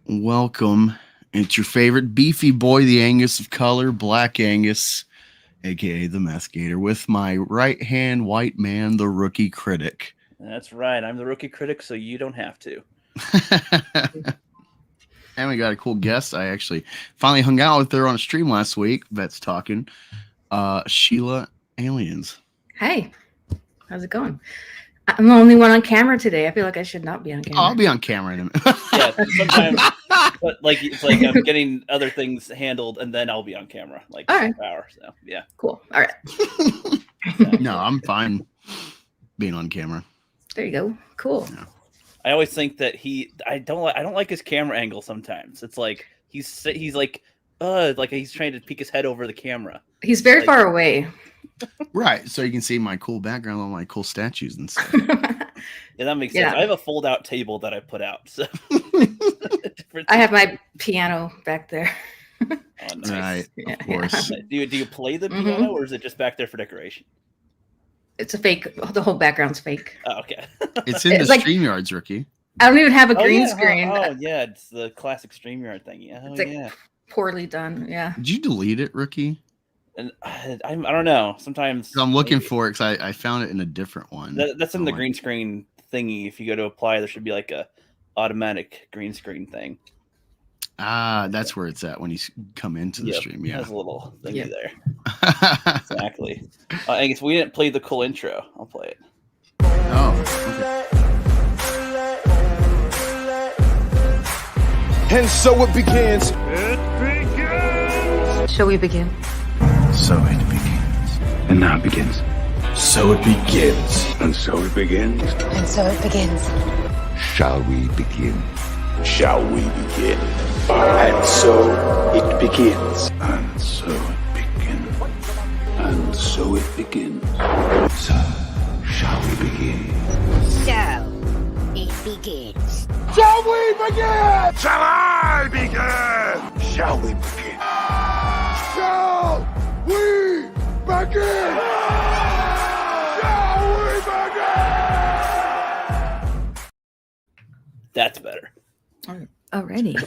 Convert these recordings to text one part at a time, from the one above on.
Welcome. It's your favorite beefy boy, the Angus of color, Black Angus, aka the Meth Gator, with my right hand white man, the rookie critic. That's right. I'm the rookie critic, so you don't have to. And we got a cool guest. I actually finally hung out with her on a stream last week. That's talking. Sheila Aliens. Hey, how's it going? I'm the only one on camera today. I feel like I should not be on camera. I'll be on camera in a minute. Yeah, sometimes, but it's like I'm getting other things handled, and then I'll be on camera like All right. hour. So yeah, Cool. All right. No, I'm fine being on camera. There you go. Cool. Yeah. I always think that I don't like his camera angle. Sometimes it's like he's like he's trying to peek his head over the camera. He's very far away. Right, so you can see my cool background on my cool statues and stuff. Yeah, that makes sense. I have a fold-out table that I put out. So I have my piano back there. Oh, nice. Right, Yeah, of course. Do you play the piano, or is it just back there for decoration? It's a fake. The whole background's fake. Oh, okay. It's in It's the like- StreamYards, rookie. I don't even have a green yeah. screen. Oh, yeah, it's the classic StreamYard thing. Yeah, It's like- yeah. Poorly done. Yeah. Did you delete it, rookie? And I don't know. Sometimes I'm looking maybe. for it because I found it in a different one. That's in the Oh, green screen thingy. If you go to apply, there should be like a automatic green screen thing. That's where it's at when you come into the Yep, stream. Yeah. there's a little thingy Yep. there. Exactly. Angus, we didn't play the cool intro. I'll play it. Oh, okay. And so it begins. Shall we begin? So it begins. And now it begins. So it begins. And so it begins. And so it begins. Shall we begin? Shall we begin? And so it begins. And so it begins. And so it begins. So, shall we begin? So it begins. Shall we begin? Shall I begin? Shall we begin? Shall we begin? Shall we begin? That's better. Alrighty.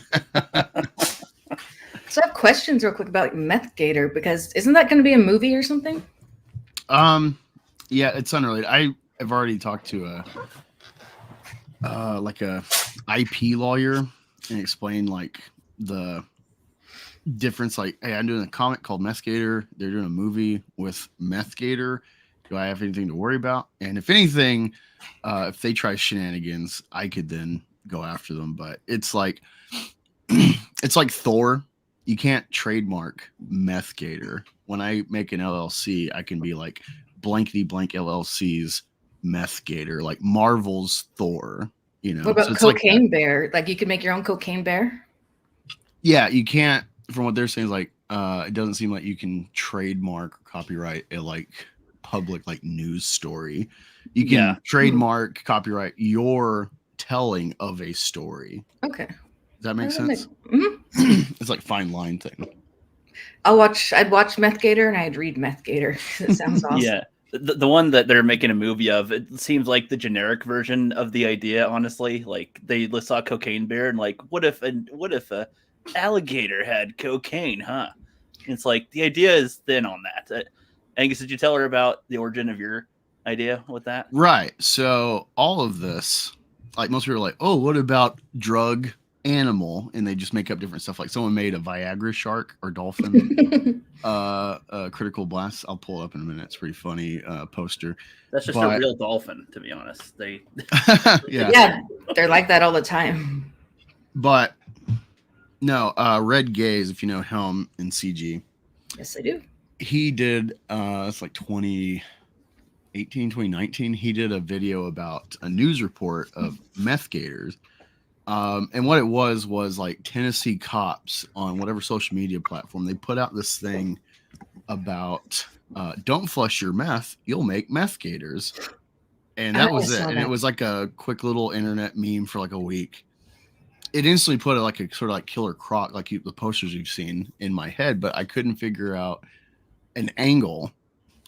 So I have questions real quick about Meth Gator because isn't that going to be a movie or something? Yeah, it's unrelated. I've already talked to a IP lawyer and explained like the difference. Like, hey, I'm doing a comic called Meth Gator. They're doing a movie with Meth Gator. Do I have anything to worry about? And if anything, if they try shenanigans, I could then go after them. But it's like it's like Thor. You can't trademark Meth Gator. When I make an LLC, I can be like blankety blank LLC's Meth Gator, like Marvel's Thor. You know, What about So it's Cocaine Bear? Like you could make your own Cocaine Bear? yeah, you can't. From what they're saying, is like it doesn't seem like you can trademark or copyright a like public like news story. You can Yeah. trademark, copyright your telling of a story. Okay. Does that make sense? Mhm. It's like fine line thing. I'd watch Meth Gator and I'd read Meth Gator. It sounds awesome. Yeah. The one that they're making a movie of, it seems like the generic version of the idea, honestly. Like they saw Cocaine Bear and like, what if a alligator had cocaine, huh? And it's like the idea is thin on that. Angus, did you tell her about the origin of your idea with that? Right. So all of this, like most people are like, oh, what about drug animal? And they just make up different stuff. Like someone made a Viagra shark or dolphin. Critical Blast. I'll pull it up in a minute. It's pretty funny poster. That's just But- a real dolphin, to be honest. They Yeah. Yeah, they're like that all the time. But no, Red Gaze, if you know him in CG, Yes, I do. he did it's like 2018, 2019. He did a video about a news report of meth gators. And what it was like Tennessee cops on whatever social media platform, they put out this thing about don't flush your meth, you'll make meth gators. And that I was it. saw And that. it was like a quick little internet meme for like a week. It instantly put like a sort of like Killer Croc, like the posters you've seen in my head, but I couldn't figure out an angle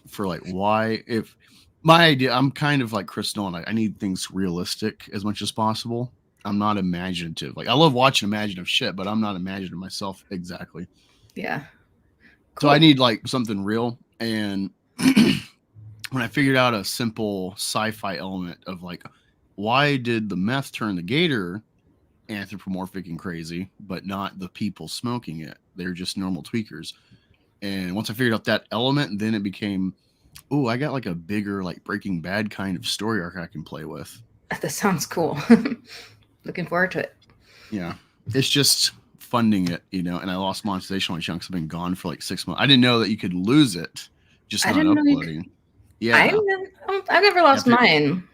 for like why. If my idea, I'm kind of like Chris Nolan, I need things realistic as much as possible. I'm not imaginative. Like I love watching imaginative shit, but I'm not imaginative myself exactly. Yeah. So I need like something real. And when I figured out a simple sci-fi element of like, why did the meth turn the gator anthropomorphic and crazy, but not the people smoking it? They're just normal tweakers. And once I figured out that element, then it became, oh, I got like a bigger, like Breaking Bad kind of story arc I can play with. That sounds cool. Looking forward to it. Yeah. It's just funding it, you know, and I lost monetization on chunks. I've been gone for like 6 months. I didn't know that you could lose it just I not didn't know you uploading. Yeah. I've never lost mine.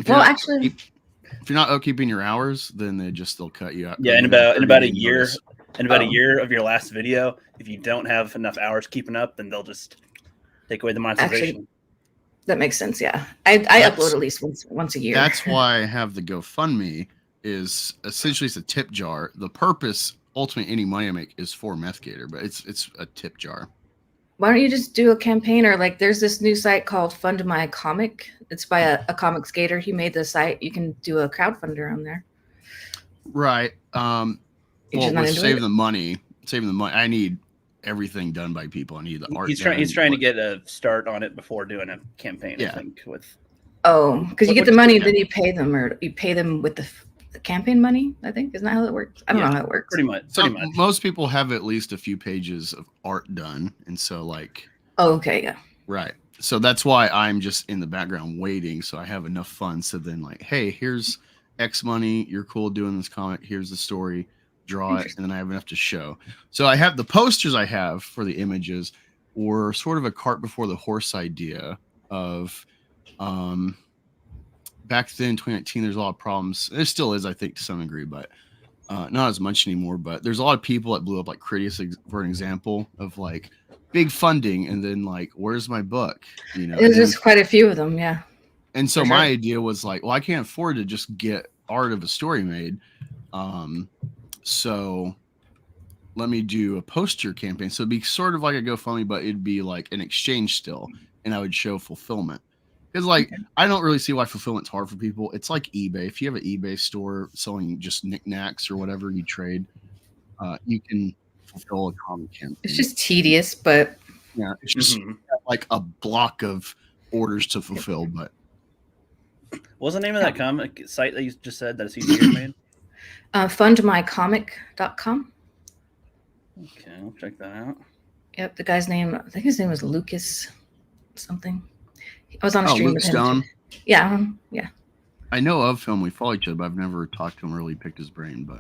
Well, actually, if you're not upkeeping your hours, then they'll cut you out. Yeah, in about a year, a year of your last video, if you don't have enough hours keeping up, then they'll just take away the monetization. Actually, that makes sense. Yeah, I upload at least once a year. That's why I have the GoFundMe. Is essentially it's a tip jar. The purpose, ultimately, any money I make is for Meth Gator, but it's a tip jar. Why don't you just do a campaign, or like there's this new site called Fund My Comic. It's by a comic skater. He made the site. You can do a crowdfunder on there. Right. Well, with saving the money, I need everything done by people. I need the art. He's trying to get a start on it before doing a campaign. Yeah. I think with. Oh, because you get the money, then you pay them, or you pay them with the campaign money. I think isn't that how it works? I don't know how it works. Pretty much. Most people have at least a few pages of art done, and so like. Oh, okay, yeah. Right. So that's why I'm just in the background waiting, so I have enough funds. So then, like, hey, here's X money. You're cool doing this comic. Here's the story. Draw it, and then I have enough to show. So I have the posters I have for the images were sort of a cart before the horse idea of. Back then, 2019, there's a lot of problems. There still is, I think, to some degree, but not as much anymore. But there's a lot of people that blew up, like Critias, for an example, of like big funding, and then like, where's my book? You know, there's just quite a few of them, yeah. And so my idea was like, well, I can't afford to just get art of a story made, so let me do a poster campaign. So it'd be sort of like a GoFundMe, but it'd be like an exchange still, and I would show fulfillment. Because, like, I don't really see why fulfillment's hard for people. It's like eBay. If you have an eBay store selling just knickknacks or whatever you trade, you can fulfill a comic campaign. It's just tedious, but yeah, it's just like a block of orders to fulfill. But what's the name of that comic site that you just said that CG made? Fundmycomic.com. Okay, I'll check that out. Yep, the guy's name, I think his name was Lucas something. I was on a stream Luke with him. Stone. Yeah, yeah. I know of him. We follow each other, but I've never talked to him, really picked his brain. But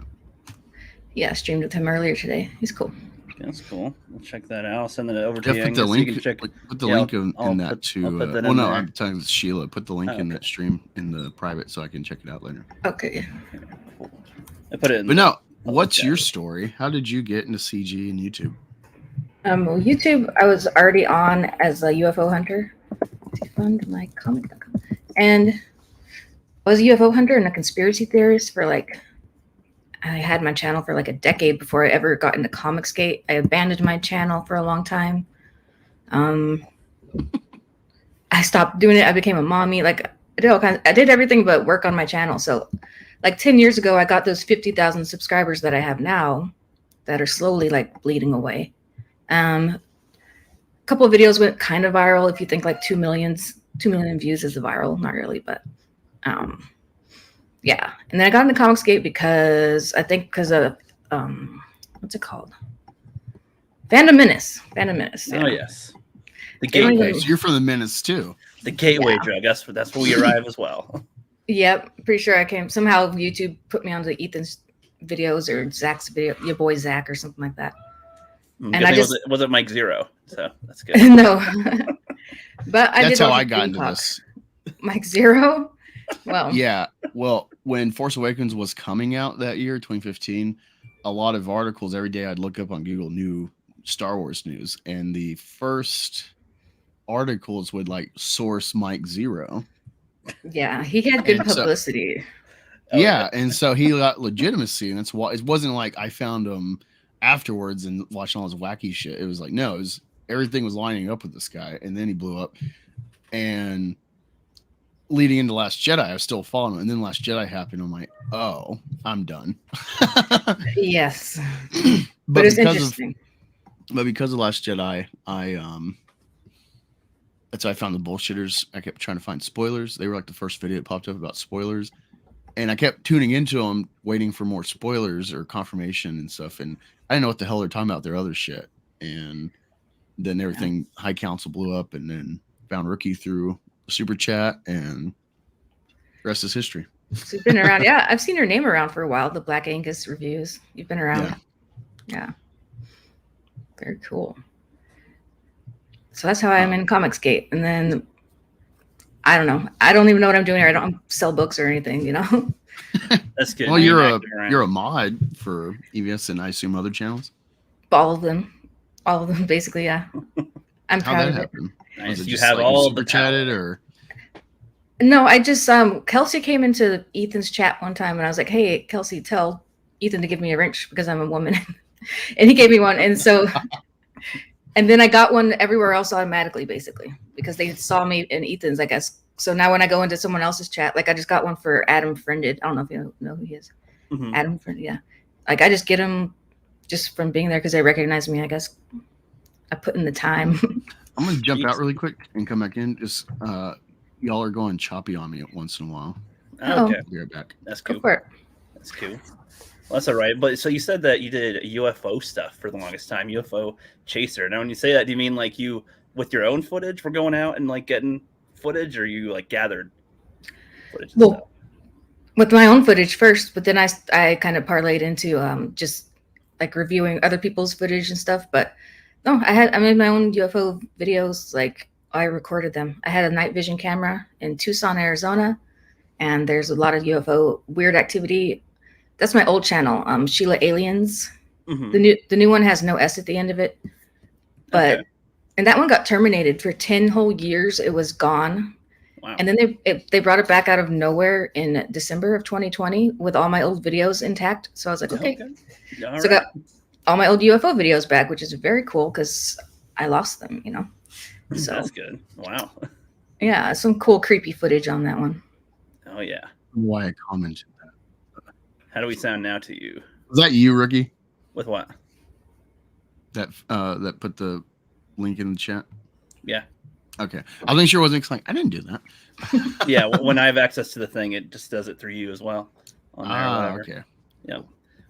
yeah, I streamed with him earlier today. He's cool. That's cool. We'll check that out. I'll send it over to you. Put the link, put the link in that put too. that Well, no, there. I'm telling Sheila. Put the link in that stream in the private so I can check it out later. Okay. Cool. I put it in. But no, what's your story? How did you get into CG and YouTube? Well, YouTube, I was already on as a UFO hunter. Fundmycomic.com. And I was a UFO hunter and a conspiracy theorist for like, I had my channel for like a decade before I ever got into Comicsgate. I abandoned my channel for a long time. I stopped doing it. I became a mommy. Like I did all kinds. I did everything but work on my channel. So like 10 years ago, I got those 50,000 subscribers that I have now that are slowly like bleeding away. A couple of videos went kind of viral. If you think like 2 million views is viral, not really, but yeah. And then I got into Comicsgate because of what's it called? Phantom Menace. Yeah. Oh yes, the gateway. So you're from the Menace too. The gateway drug. That's where we arrive as well. Yep, pretty sure I came. Somehow YouTube put me onto Ethan's videos or Zach's video, your boy Zach or something like that. And I just wasn't Mike Zero, so that's good. No, but that's how I got into this. Mike Zero. Well, yeah. Well, when Force Awakens was coming out that year, 2015, a lot of articles every day I'd look up on Google new Star Wars news, and the first articles would like source Mike Zero. Yeah, he had good publicity. And so he got legitimacy, and that's why it wasn't like I found him afterwards and watching all his wacky shit. It was like, no, everything was lining up with this guy, and then he blew up. And leading into Last Jedi, I was still following him, and then Last Jedi happened. I'm like, oh, I'm done. Yes, but but it's because interesting. because of Last Jedi, that's how I found the bullshitters. I kept trying to find spoilers. They were like the first video that popped up about spoilers, and I kept tuning into them, waiting for more spoilers or confirmation and stuff. And I didn't know what the hell they're talking about. Their other shit, and then everything High Council blew up, and then found Rookie through super chat, and the rest is history. So you've been around. Yeah, I've seen your name around for a while. The Black Angus reviews. You've been around. Yeah. Very cool. So that's how I'm in Comicsgate. And then I don't know. I don't even know what I'm doing here. I don't sell books or anything, you know? That's good. Well, You're you're active around. a mod for EVS and I assume other channels. All of them, basically. Yeah. I'm How'd proud that of it. happen? Nice. Was it You just have like all super the chatted power. or No, I just Kelsey came into Ethan's chat one time and I was like, hey, Kelsey, tell Ethan to give me a wrench because I'm a woman. And he gave me one. And so and then I got one everywhere else automatically, basically, because they saw me in Ethan's, I guess. So now when I go into someone else's chat, like I just got one for Adam Friended. I don't know if you know who he is. Mhm. Adam Friended, yeah. Like I just get him just from being there because they recognize me, I guess. I put in the time. I'm gonna jump Jeez. out really quick and come back in. Just y'all are going choppy on me once in a while. Oh. Okay, I'll be right back. that's Go cool. for it. That's cool. Well, that's all right. But so you said that you did UFO stuff for the longest time, UFO chaser. Now, when you say that, do you mean like you, with your own footage, were going out and like getting footage, or you like gathered footage and Well, stuff? with my own footage first, but then I kind of parlayed into just like reviewing other people's footage and stuff. But no, I made my own UFO videos. Like I recorded them. I had a night vision camera in Tucson, Arizona, and there's a lot of UFO weird activity. That's my old channel, Sheila Aliens. Mhm. The new one has no S at the end of it, but Okay. and that one got terminated for 10 whole years. It was gone. Wow. And then they brought it back out of nowhere in December of 2020 with all my old videos intact. So I was like, okay. All So I got all my old UFO videos back, which is very cool because I lost them, you know. So That's good. Wow. yeah, some cool creepy footage on that one. Oh yeah. Why I commented that. How do we sound now to you? Was that you, Rookie? With what? That put the link in the chat? Yeah. Okay. I wasn't sure. I wasn't like I didn't do that. Yeah. When I have access to the thing, it just does it through you as well. On there, or whatever. Okay. Yeah.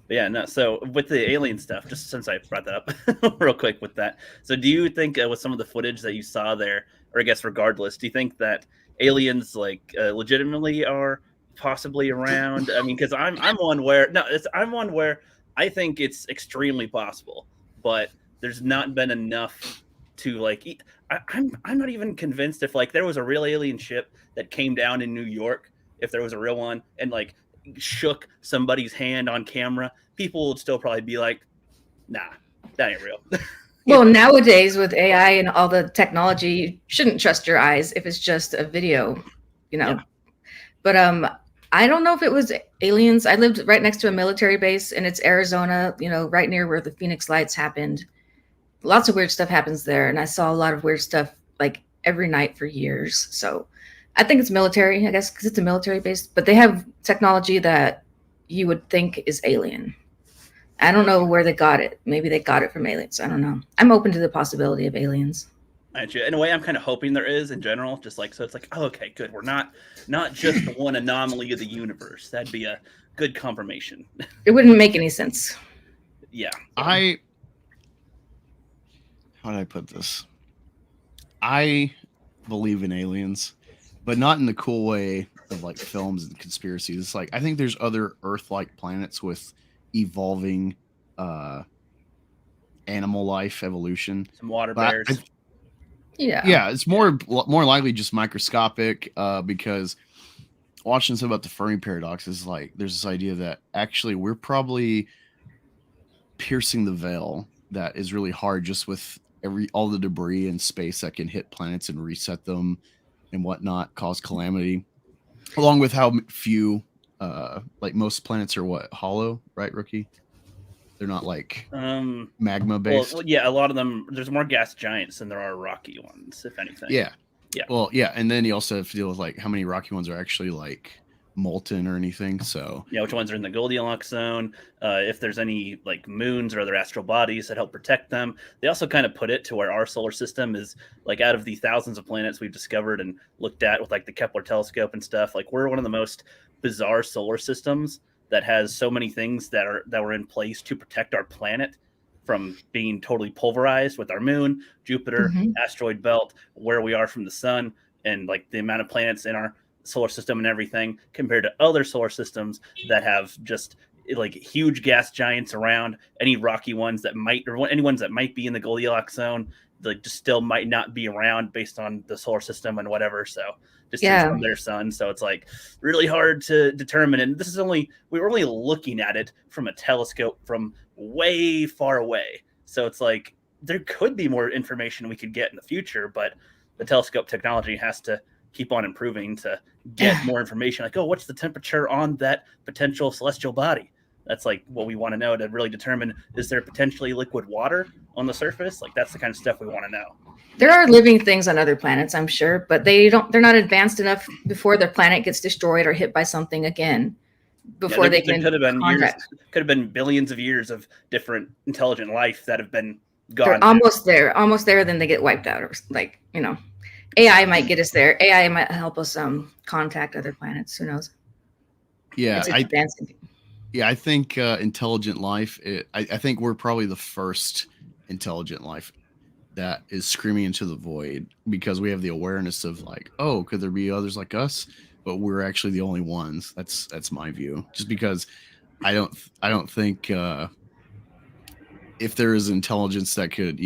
But yeah, no. So with the alien stuff, just since I brought that up real quick with that. So do you think with some of the footage that you saw there, or I guess regardless, do you think that aliens like legitimately are possibly around? I mean, because I'm one where I'm one where I think it's extremely possible, but there's not been enough to like. I'm not even convinced if like there was a real alien ship that came down in New York, if there was a real one, and like shook somebody's hand on camera, people would still probably be like, nah, that ain't real. Well, nowadays with AI and all the technology, you shouldn't trust your eyes if it's just a video, you know. Yeah. But I don't know if it was aliens. I lived right next to a military base, and it's Arizona, you know, right near where the Phoenix Lights happened. Lots of weird stuff happens there, and I saw a lot of weird stuff like every night for years. So I think it's military, I guess, because it's a military base. But they have technology that you would think is alien. I don't know where they got it. Maybe they got it from aliens. I don't know. I'm open to the possibility of aliens. In a way, I'm kind of hoping there is in general, just like, so it's like, oh, okay, good. We're not just the one anomaly of the universe. That'd be a good confirmation. It wouldn't make any sense. Yeah. How did I put this? I believe in aliens, but not in the cool way of like films and conspiracies. It's like I think there's other Earth-like planets with evolving animal life evolution. Some water But bears. Yeah. It's more likely just microscopic because watching something about the Fermi paradox is like there's this idea that actually we're probably piercing the veil that is really hard just with all the debris in space that can hit planets and reset them and whatnot, cause calamity, along with how few like most planets are hollow, right, Rookie? They're not like magma based. Well, yeah, a lot of them, there's more gas giants than there are rocky ones, if anything. Yeah. Well, yeah, and then you also have to deal with like how many rocky ones are actually like molten or anything. So Yeah, which ones are in the Goldilocks zone? If there's any like moons or other astral bodies that help protect them. They also kind of put it to where our solar system is like out of the thousands of planets we've discovered and looked at with like the Kepler telescope and stuff. Like we're one of the most bizarre solar systems that has so many things that were in place to protect our planet from being totally pulverized with our moon, Jupiter, asteroid belt, where we are from the sun, and like the amount of planets in our solar system and everything compared to other solar systems that have just like huge gas giants around. Any rocky ones that might, or any ones that might be in the Goldilocks zone, like just still might not be around based on the solar system and whatever. So distance from their sun. So it's like really hard to determine. And this is we're only looking at it from a telescope from way far away. So it's like there could be more information we could get in the future, but the telescope technology has to keep on improving to get more information. Like, oh, what's the temperature on that potential celestial body? That's like what we want to know to really determine, is there potentially liquid water on the surface? Like that's the kind of stuff we want to know. There are living things on other planets, I'm sure, but they're not advanced enough before their planet gets destroyed or hit by something again before they can could have been contact. Could have been billions of years of different intelligent life that have been gone. They're almost there, then they get wiped out, or like, AI might get us there. AI might help us contact other planets. Who knows? Yeah, it's advancing. I think intelligent life. I think we're probably the first intelligent life that is screaming into the void, because we have the awareness of like, oh, could there be others like us? But we're actually the only ones. That's my view. Just because I don't think if there is intelligence that could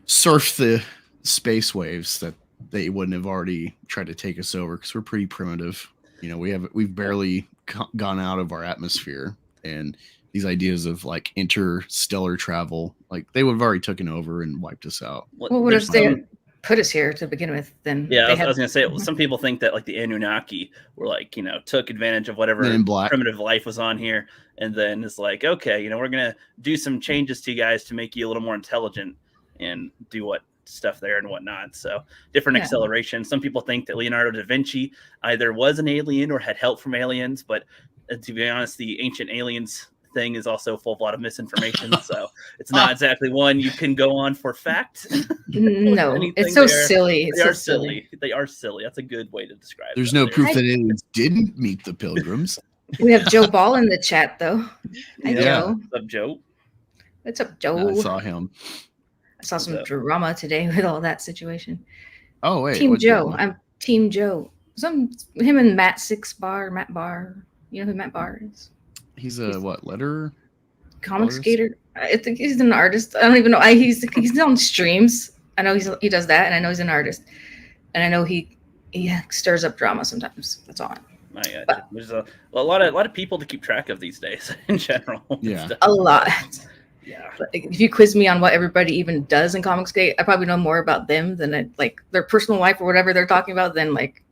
surf the space waves, that they wouldn't have already tried to take us over, because we're pretty primitive. We've barely gone out of our atmosphere, and these ideas of like interstellar travel, like they would have already taken over and wiped us out. Well, what if they put us here to begin with? Then I was gonna say, some people think that like the Anunnaki were like, took advantage of whatever primitive life was on here, and then it's like, okay, we're gonna do some changes to you guys to make you a little more intelligent and do what stuff there and whatnot. So different acceleration. Some people think that Leonardo da Vinci either was an alien or had help from aliens, but to be honest, the ancient aliens thing is also full of a lot of misinformation. So it's not exactly one you can go on for fact. No, it's so silly. They are silly. They are silly. That's a good way to describe it. There's no proof that aliens didn't meet the pilgrims. We have Joe Ball in the chat though. Hi, Joe. What's up, Joe? What's up, Joe? I saw him. I saw some drama today with all that situation. Oh wait, Team Joe. I'm Team Joe. Him and Matt Barr. You know who Matt Barr is? He's a letterer? Comic skater. I think he's an artist. I don't even know. He's on streams. I know he does that, and I know he's an artist, and I know he stirs up drama sometimes. That's all. There's a lot of people to keep track of these days in general. Yeah, a lot. Yeah. If you quiz me on what everybody even does in Comicsgate, I probably know more about them than like their personal life or whatever they're talking about than like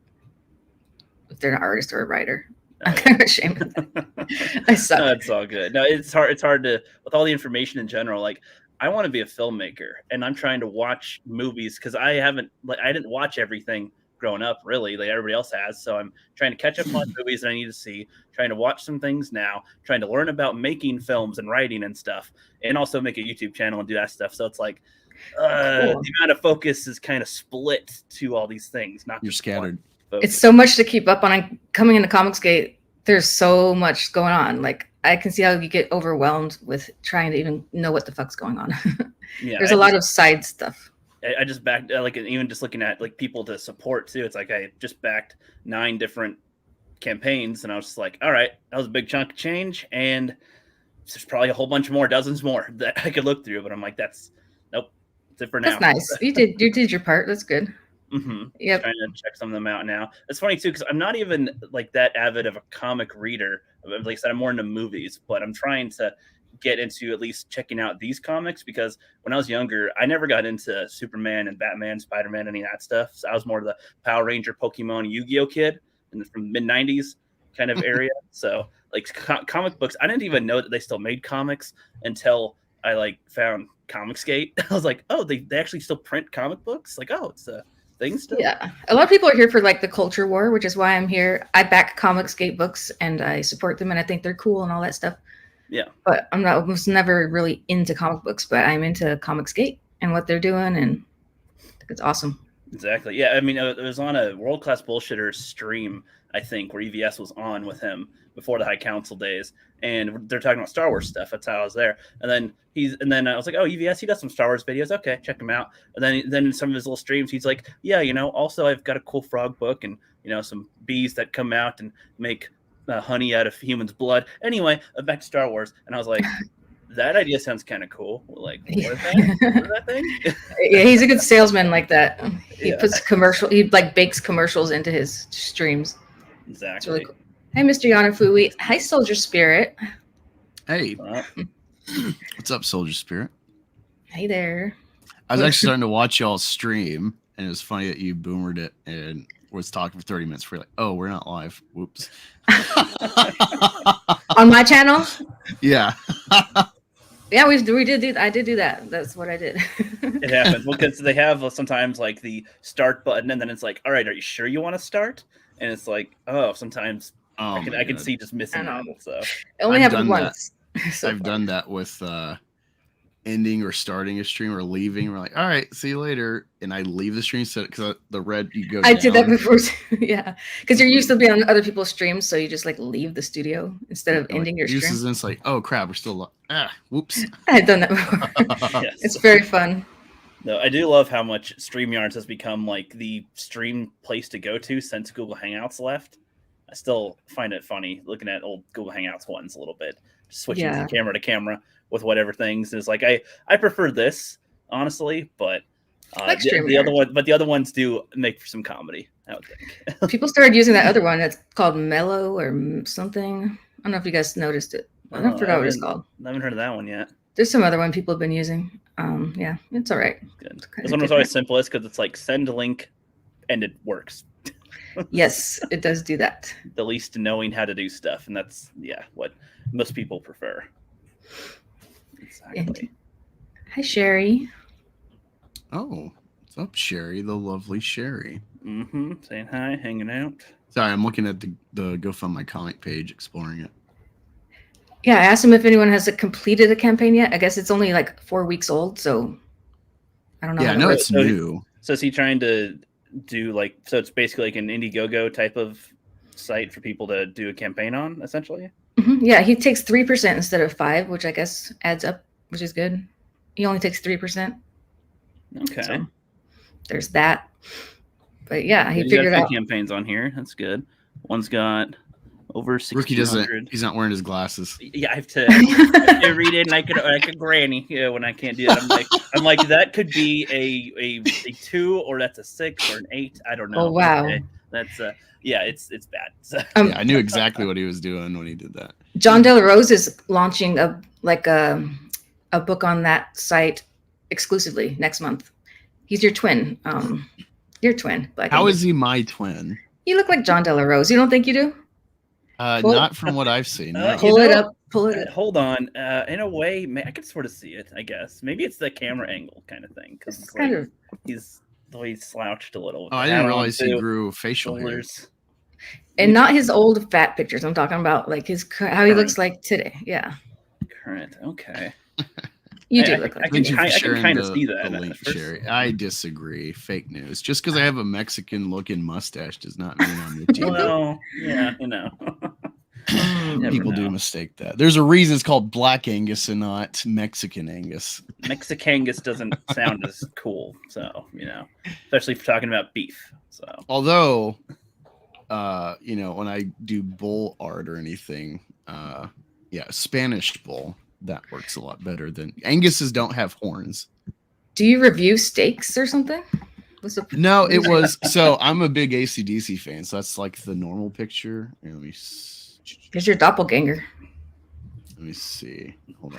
if they're an artist or a writer. I'm kind of ashamed of that. I suck. No, it's all good. No, it's hard. It's hard to, with all the information in general. Like, I want to be a filmmaker, and I'm trying to watch movies because I didn't watch everything growing up, really, like everybody else has. So I'm trying to catch up on movies that I need to see, trying to watch some things now, trying to learn about making films and writing and stuff, and also make a YouTube channel and do that stuff. So it's like the amount of focus is kind of split to all these things. Not you're scattered. It's so much to keep up on. Coming into Comicsgate, there's so much going on. Like I can see how you get overwhelmed with trying to even know what the fuck's going on. There's a lot of side stuff. I just backed, like, even just looking at like people to support too. It's like I just backed 9 different campaigns, and I was just like, all right, that was a big chunk of change, and there's probably a whole bunch more, dozens more that I could look through. But I'm like, that's it for now. That's nice. You did your part. That's good. Mm-hmm. Yeah, trying to check some of them out now. It's funny too because I'm not even like that avid of a comic reader. Like I said, I'm more into movies, but I'm trying to get into at least checking out these comics because when I was younger, I never got into Superman and Batman, Spider-Man, any of that stuff. So I was more of the Power Ranger, Pokemon, Yu-Gi-Oh kid from mid '90s kind of area. So like comic books, I didn't even know that they still made comics until I like found Comicsgate. I was like, oh, they actually still print comic books. Like, oh, it's thing still? Yeah, a lot of people are here for like the culture war, which is why I'm here. I back Comicsgate books and I support them, and I think they're cool and all that stuff. Yeah. But I was never really into comic books, but I'm into Comicsgate and what they're doing, and I think it's awesome. Exactly. Yeah. I mean, it was on a World Class Bullshitter stream, I think, where EVS was on with him before the High Council days, and they're talking about Star Wars stuff. That's how I was there. And then I was like, oh, EVS, he does some Star Wars videos. Okay, check him out. And then in some of his little streams, he's like, yeah, also I've got a cool frog book and some bees that come out and make honey out of humans' blood. Anyway, back to Star Wars, and I was like, that idea sounds kind of cool. Like, what is that thing? Yeah, he's a good salesman like that. He Yeah. puts he like bakes commercials into his streams. Exactly. It's really cool. Hey, Mr. Yanafui. Hi, Soldier Spirit. Hey, what's up, Soldier Spirit? Hey there. I was actually starting to watch y'all's stream, and it was funny that you boomered it and was talking for 30 minutes. We're like, oh, we're not live. Whoops. On my channel? Yeah. Yeah, we did do. I did do that. That's what I did. It happens. Well, because they have sometimes like the start button, and then it's like, all right, are you sure you want to start? And it's like, oh, sometimes I can see just missing I out. know. So It only I've happened done once. So I've done that with ending or starting a stream or leaving. We're like, all right, see you later. And I leave the stream so because the red you go I did that down. before too. Yeah, because you're used to being on other people's streams, so you just like leave the studio instead of ending your stream. Uses, and it's like, oh crap, we're still whoops. I've done that before. yes. It's very fun. No, I do love how much StreamYards has become like the stream place to go to since Google Hangouts left. I still find it funny looking at old Google Hangouts ones a little bit, just switching from camera to camera with whatever things. Is like I prefer this honestly, but Like the other ones do make for some comedy, I would think. People started using that other one that's called Mellow or something. I don't know if you guys noticed it. I forgot what it's called. I haven't heard of that one yet. There's some other one people have been using. Yeah, it's all right. Good. This one was always simplest because it's like send a link and it works. Yes, it does do that. The least knowing how to do stuff, and that's what most people prefer. Exactly. Hi, Sherry. Oh, what's up, Sherry? The lovely Sherry. Saying hi, hanging out. Sorry, I'm looking at the GoFundMe comic page, exploring it. Yeah, I asked him if anyone has completed the campaign yet. I guess it's only like 4 weeks old, so I don't know. Yeah, I know it's new. So is he trying to do so it's basically like an Indiegogo type of site for people to do a campaign on, essentially? Yeah, he takes 3% instead of 5%, which I guess adds up, which is good. He only takes 3%. Okay. So there's that. But yeah, he He's figured got out. campaigns on here. That's good. One's got over 1600. Rookie doesn't. He's not wearing his glasses. Yeah, I have to read it, and I could granny when I can't do that. I'm like that could be a 2 or that's a 6 or an 8. I don't know. Oh wow. Okay. That's it's bad. So. Yeah, I knew exactly what he was doing when he did that. John De La Rose is launching a book on that site exclusively next month. He's your twin. Your twin. How is he my twin? You look like John De La Rose. You don't think you do? Not from what I've seen. No. Pull it up. Pull it up. Hold on. In a way, I can sort of see it. I guess maybe it's the camera angle kind of thing because he's the way he's slouched a little. Oh, I didn't realize he grew facial hair. And not his old fat pictures. I'm talking about like how he looks like today. Yeah. Current. Okay. You do look like I can kind of see that. Link, Sherry. I disagree. Fake news. Just because I have a Mexican-looking mustache does not mean I'm the team. Well, yeah, People do mistake that. There's a reason it's called Black Angus and not Mexican Angus. Mexicangus doesn't sound as cool, so especially if you're talking about beef. So, although, when I do bull art or anything, Spanish bull. That works a lot better than Angus's don't have horns. Do you review steaks or something? No, it was so I'm a big AC/DC fan, so that's like the normal picture. Here, Here's your doppelganger. Let me see. Hold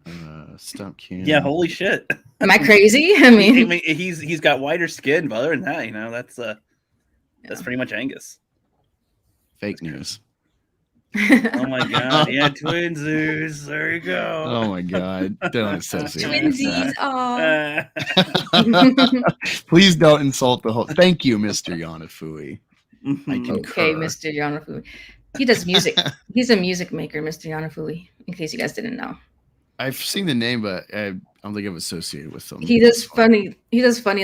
on. Stop cam. Yeah, holy shit. Am I crazy? I mean, he's got whiter skin, but other than that, that's pretty much Angus. Fake news. Oh my god, yeah, twinsies. There you go. Oh my god! Don't associate with Twinsies. that. Aw. Please don't insult the whole. Thank you, Mr. Yanafui. I Mhm. concur. Okay, Mr. Yanafui. He does music. He's a music maker, Mr. Yanafui, in case you guys didn't know. I've seen the name, but I don't think I've associated with them. He does funny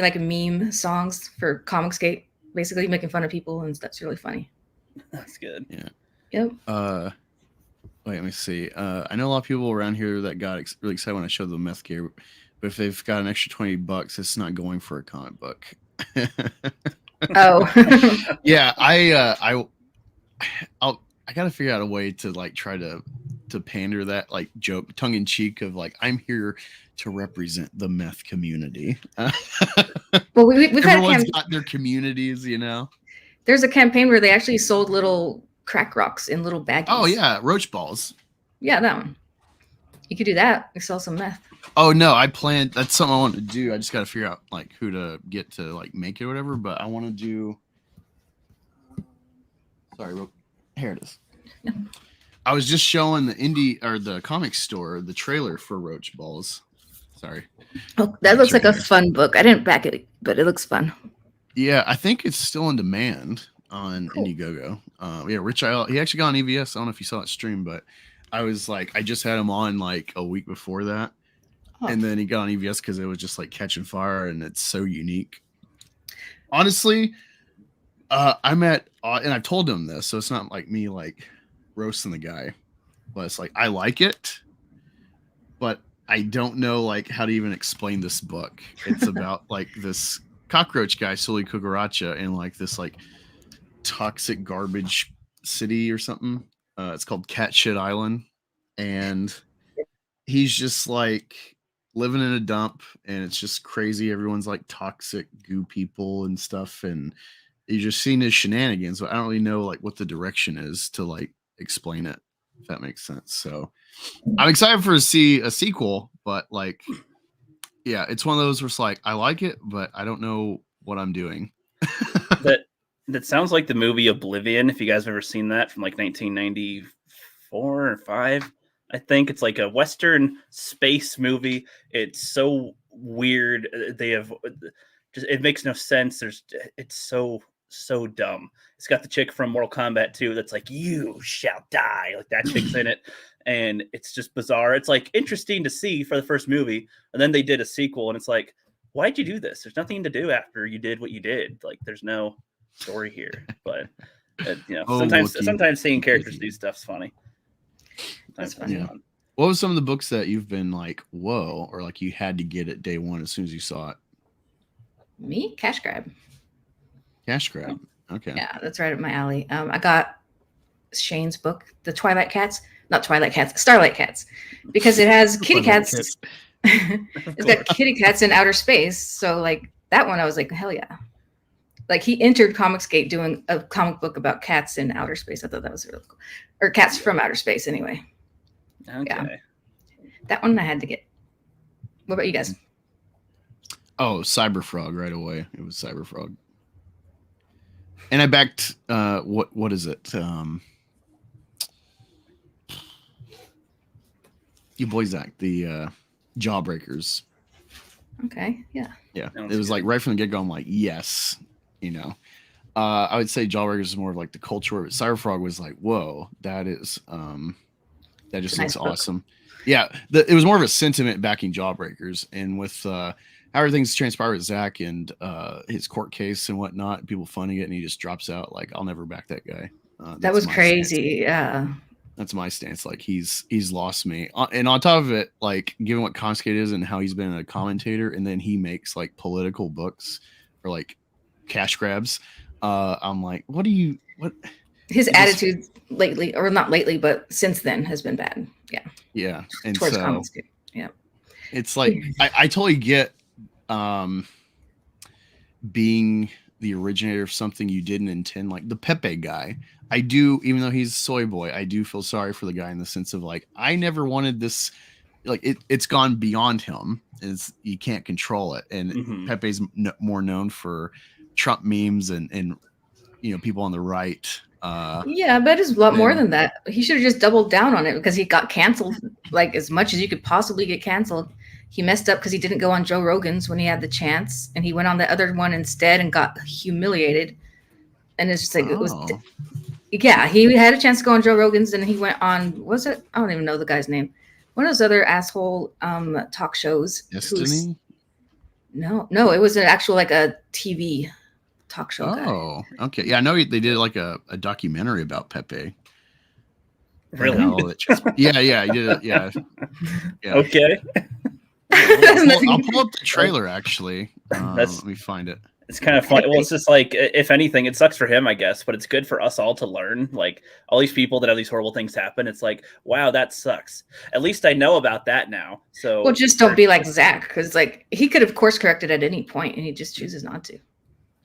like meme songs for Comicsgate, basically making fun of people, and that's really funny. That's good. Yep. Wait, let me see. I know a lot of people around here that got really excited when I showed them meth gear, but if they've got an extra $20, it's not going for a comic book. Oh. Yeah, I gotta figure out a way to like try to pander that like joke, tongue in cheek of like I'm here to represent the meth community. Well, we've had Everyone's got their communities, you know. There's a campaign where they actually sold little crack rocks in little baggies. Oh yeah, roach balls. Yeah, that one. You could do that. You sell some meth. Oh no, I planned. That's something I want to do. I just got to figure out like who to get to like make it or whatever. But I want to do. Sorry, here it is. Yeah. I was just showing the indie or the comic store the trailer for Roach Balls. Sorry. Oh, that looks like a Trailer. fun book. I didn't back it, but it looks fun. Yeah, I think it's still in demand on Cool. Indiegogo. Yeah, Rich IL. He actually got on EVS. I don't know if you saw that stream, but I was like, I just had him on like a week before that. Oh. And then he got on EVS because it was just like catching fire and it's so unique. Honestly, I'm at, and I've told him this, so it's not like me like roasting the guy, but it's like, I like it, but I don't know like how to even explain this book. It's about like this cockroach guy, Suli Kukaracha, in like this like toxic garbage city or something. It's called Cat Shit Island. And he's just like living in a dump and it's just crazy. Everyone's like toxic goo people and stuff. And you just seen his shenanigans. But I don't really know like what the direction is to like explain it, if that makes sense. So I'm excited to see a sequel, but like, yeah, it's one of those where it's like, I like it, but I don't know what I'm doing. That sounds like the movie Oblivion. If you guys have ever seen that from like 1994 or 5, I think it's like a Western space movie. It's so weird. They have just, it makes no sense. It's so dumb. It's got the chick from Mortal Kombat 2 that's like, you shall die. Like that chick's in it. And it's just bizarre. It's like interesting to see for the first movie. And then they did a sequel and it's like, why'd you do this? There's nothing to do after you did what you did. Like there's no story here. But you know, sometimes seeing characters do stuff's funny. That's funny. Yeah. What was some of the books that you've been like, whoa, or like you had to get it day one as soon as you saw it? Me? Cash Grab. Cash Grab. Okay. Yeah, that's right up my alley. I got Shane's book, The Twilight Cats. Not Twilight Cats, Starlight Cats. Because it has kitty cats. It's got kitty cats in outer space. So like that one, I was like, hell yeah. Like he entered Comicsgate doing a comic book about cats in outer space. I thought that was really cool. Or cats from outer space anyway. Okay. Yeah. That one I had to get. What about you guys? Oh, Cyberfrog right away. It was Cyberfrog. And I backed what is it? You boys act the Jawbreakers. Okay, yeah. Yeah. Sounds It was good. like right from the get-go, I'm like, yes, you know. I would say Jawbreakers is more of like the culture, but Cyberfrog was like, whoa, that is that just Nice looks book. awesome. Yeah, it was more of a sentiment backing Jawbreakers, and with how everything's transpired with Zach and his court case and whatnot, people funding it, and he just drops out. Like, I'll never back that guy. That That's was my crazy. stance. Yeah. That's my stance. Like, he's lost me, and on top of it, like given what Conskate is and how he's been a commentator, and then he makes like political books or like cash grabs. I'm like, what? His It just- attitude lately, or not lately, but since then has been bad. Yeah. Yeah, and Towards so Comicsgate. Yeah. it's like I totally get being the originator of something you didn't intend, like the Pepe guy. I do, even though he's soy boy, I do feel sorry for the guy in the sense of like, I never wanted this. Like it's gone beyond him. You can't control it. And Mhm. Pepe's more known for Trump memes and you know, people on the right Yeah, but it's a lot more then- than that. He should have just doubled down on it because he got canceled like as much as you could possibly get canceled. He messed up because he didn't go on Joe Rogan's when he had the chance, and he went on the other one instead and got humiliated. And it's just like it was. Oh. Yeah, he had a chance to go on Joe Rogan's, and he went on. Was it? I don't even know the guy's name. One of those other asshole talk shows. Destiny? No, it was an actual like a TV talk show guy. Oh, okay. Yeah, I know they did like a documentary about Pepe. Really? And all that jazz. Yeah, he did it. Yeah. Okay. I'll pull up the trailer actually. That's- Let me find it. It's kind of fun. Well, it's just like, if anything, it sucks for him, I guess, but it's good for us all to learn. Like, all these people that have these horrible things happen, it's like, wow, that sucks. At least I know about that now. So, Well, just don't be like Zach, because like he could have course corrected at any point, and he just chooses not to.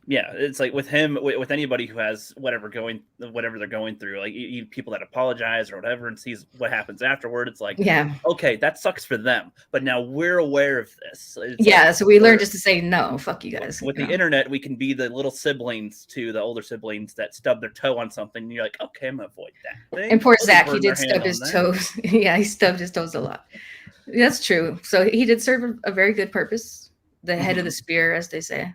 yeah, it's like with him, with anybody who has whatever they're going through, like people that apologize or whatever, and sees what happens afterward. It's like, Yeah, okay, that sucks for them, but now we're aware of this. It's yeah. like, So we learned just to say no, fuck you guys. with you the know? internet, we can be the little siblings to the older siblings that stub their toe on something. And you're like, okay, I'm gonna avoid that thing. And poor I'll Zach, he burn did their stub hand his on that. toes. Yeah, he stubbed his toes a lot. That's true. So he did serve a very good purpose. The head of the spear, as they say.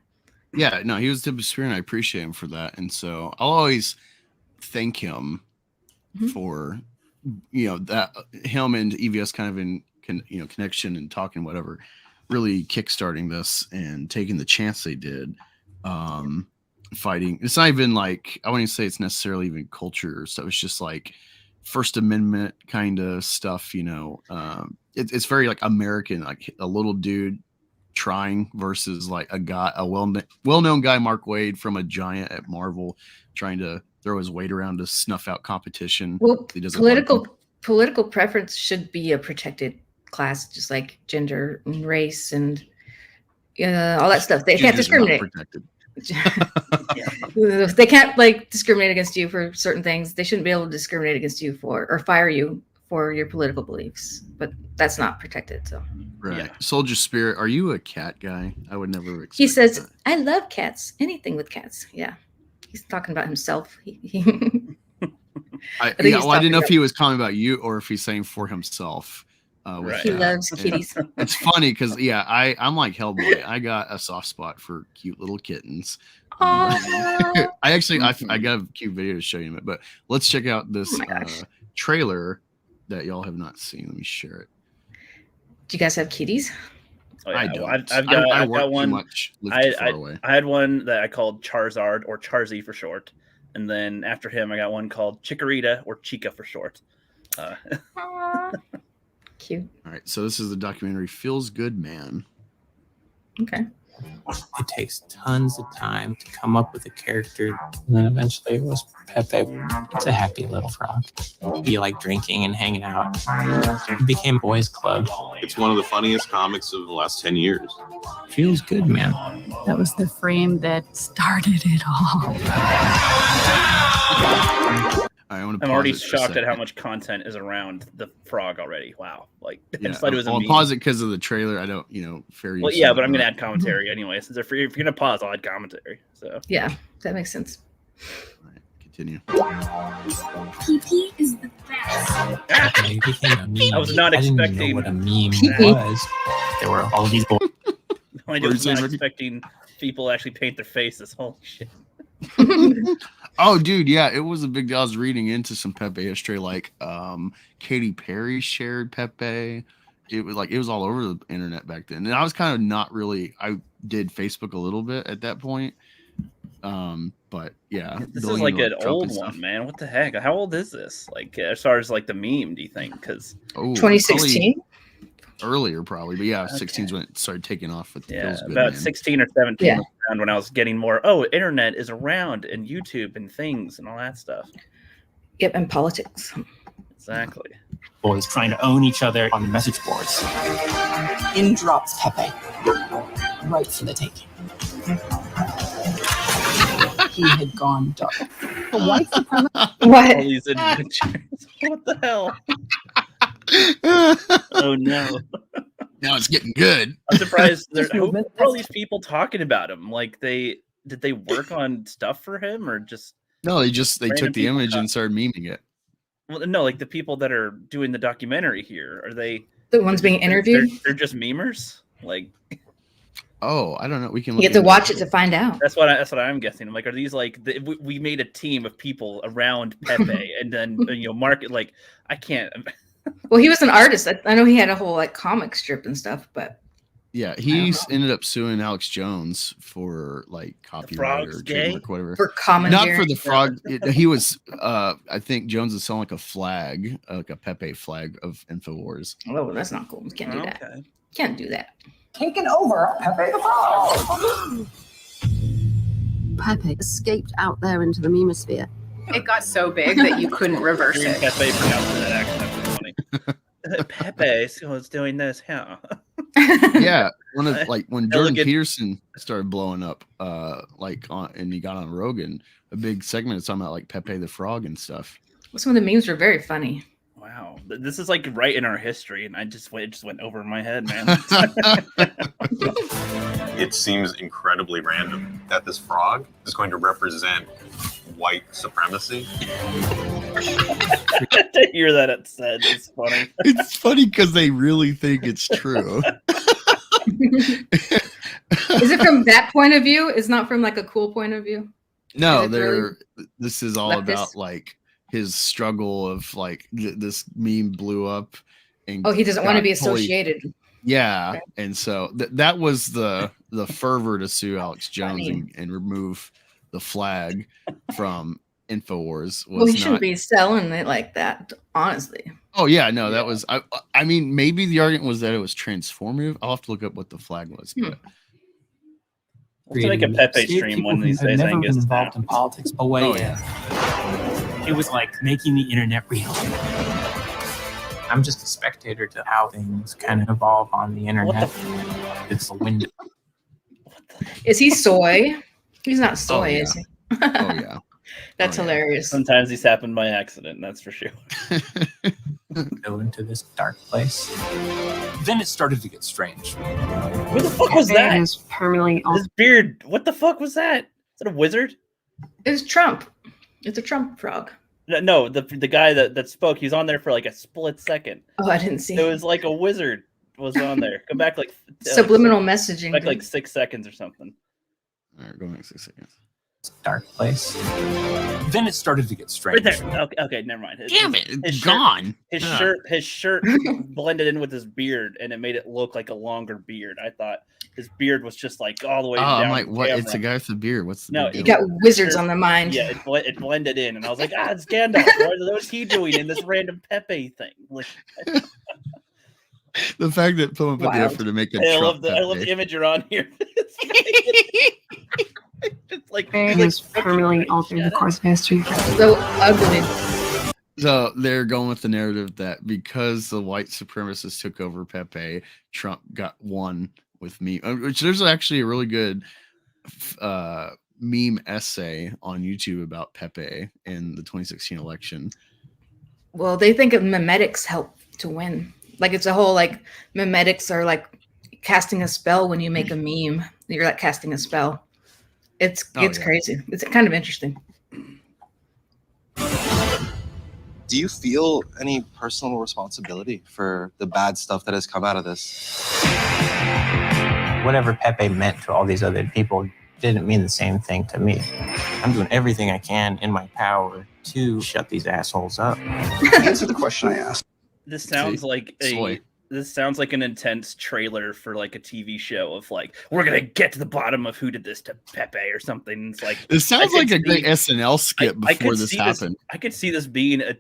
Yeah, no, he was the spirit, and I appreciate him for that. And so I'll always thank him Mhm. for that him and EVS kind of in connection and talking whatever, really kickstarting this and taking the chance they did. Fighting. It's not even like I wouldn't say it's necessarily even culture or stuff. It's just like First Amendment kind of stuff. It's very like American, like a little dude trying versus like a well-known guy, Mark Waid, from a giant at Marvel, trying to throw his weight around to snuff out competition. Well, He doesn't like political preference should be a protected class, just like gender and race and all that stuff. They can't Genders are not discriminate. protected. They can't like discriminate against you for certain things. They shouldn't be able to discriminate against you for or fire you for your political beliefs. But that's not protected. So Right. Yeah. Soldier Spirit, are you a cat guy? I would never expect he says, that. "I love cats. Anything with cats." Yeah, he's talking about himself. I think he's didn't know talking if he was calling about you or if he's saying for himself. With Right. he that. loves And kitties. It's funny because I'm like Hellboy. I got a soft spot for cute little kittens. Aw. I got a cute video to show you, but let's check out this Oh my gosh. trailer that y'all have not seen. Let me share it. Do you guys have kitties? Oh, yeah. I Well, don't. I've I got work too one. much. Live too far away. I had one that I called Charizard, or Charzy for short, and then after him, I got one called Chikorita, or Chica for short. Aw. Cute. All right, so this is the documentary "Feels Good Man." Okay. It takes tons of time to come up with a character, and then eventually it was Pepe. It's a happy little frog. He liked drinking and hanging out. It became boys' club. It's one of the funniest comics of the last 10 years. Feels good, man. That was the frame that started it all. I want I'm already shocked at how much content is around the frog already. Wow, like I Yeah, just thought it was a I'll meme. pause it because of the trailer. I don't, fair use. Well, yeah, but I'm gonna gonna add commentary anyway. Since if you're gonna pause, I'll add commentary. So Yeah, that makes sense. continue. PP is the best. It became a meme. I was not I didn't expecting- know what a meme Pee-pee. was. There were all these boys. I was not expecting people to actually paint their faces. Holy shit! Oh, dude, yeah, it was a big deal. I was reading into some Pepe history, like Katy Perry shared Pepe. It was all over the internet back then, and I was kind of not really. I did Facebook a little bit at that point, but yeah, This going is like into, an Trump old and stuff. one, man. What the heck? How old is this? Like as far as like the meme, do you think? Because Oh, 2016. probably earlier, probably, but yeah, Okay. 16 is when it started taking off. With yeah, Feels Good, about Man. 16 or 17 Yeah. was around when I was getting more. Oh, internet is around, and YouTube and things and all that stuff. Yep, and politics. Exactly. Boys trying to own each other on the message boards. In drops Pepe. Right for the taking. He had gone dark. The white supremacist. All What? these adventures. What the hell? Oh no! Now it's getting good. I'm surprised. Who movement, are all that's- these people talking about him? Like did they work on stuff for him or just? No, they took Random the people image and started memeing it. Well, no, like the people that are doing the documentary here, are they The ones being interviewed? They're just memers. Like, oh, I don't know. We can. You have to watch it to find out. That's what I'm guessing. I'm like, are these like we made a team of people around Pepe, and then market like I can't. Well, he was an artist. I know he had a whole like comic strip and stuff, but yeah, he ended up suing Alex Jones for like copyright or trademark, whatever. For commentary. Not for the frog. He was. I think Jones is selling like a flag, like a Pepe flag of Infowars. Oh, that's not cool. You can't do that. Can't do that. Taken over Pepe the Frog. Pepe escaped out there into the memosphere. It got so big that you couldn't reverse it. Pepe pronounced that accent. That's funny. Pepe was doing this, yeah. Yeah, when Jordan Peterson started blowing up, and he got on Rogan, a big segment is talking about like Pepe the Frog and stuff. Some of the memes were very funny. Wow, this is like right in our history, and it just went over my head, man. It seems incredibly random that this frog is going to represent white supremacy. To hear that it said, it's funny. It's funny because they really think it's true. Is it from that point of view? It's not from like a cool point of view? No, this is all about like his struggle of like this meme blew up and he doesn't want to be associated. Yeah, and so that was the fervor to sue Alex Jones and remove the flag from Infowars. Well, he shouldn't be selling it like that, honestly. Oh yeah, no, that was I mean, maybe the argument was that it was transformative. I'll have to look up what the flag was. But we'll have to make a Pepe stream one of these days. Never Angus. been involved in politics. Oh wait, It was like making the internet real. I'm just a spectator to how things kind of evolve on the internet. It's a window. Is he soy? He's not soy, is he? Oh yeah. That's hilarious. Sometimes these happen by accident, that's for sure. Go into this dark place. Then it started to get strange. Who the fuck was that? Is permanently His beard. What the fuck was that? Is that a wizard? It's Trump. It's a Trump frog. No, the guy that spoke, he's on there for like a split second. Oh, I didn't see. It was like a wizard was on there. Come back like subliminal messaging. Back like 6 seconds or something. All right, go back 6 seconds. Dark place. Then it started to get strange. Right there. Okay, never mind. Damn it, it's gone. His shirt blended in with his beard, and it made it look like a longer beard. I thought his beard was just like all the way down. I'm like, what? It's a guy with a beard. What's the no? You got wizards on the mind. Yeah, it blended in, and I was like, it's Gandalf. What's he doing in this random Pepe thing? Like, the fact that someone put the effort to make it. I love the image you're on here. It's like has permanently altered the course of history. So ugly. So they're going with the narrative that because the white supremacists took over Pepe, Trump got won with me. Which there's actually a really good meme essay on YouTube about Pepe in the 2016 election. Well, they think of memetics help to win. Like it's a whole like memetics are like casting a spell when you make a meme. You're like casting a spell. It's crazy. It's kind of interesting. Do you feel any personal responsibility for the bad stuff that has come out of this? Whatever Pepe meant to all these other people didn't mean the same thing to me. I'm doing everything I can in my power to shut these assholes up. Answer the question I asked. This sounds like an intense trailer for like a TV show of like, we're gonna get to the bottom of who did this to Pepe or something. It's like it sounds like a great SNL skit before this happened. I could see this being a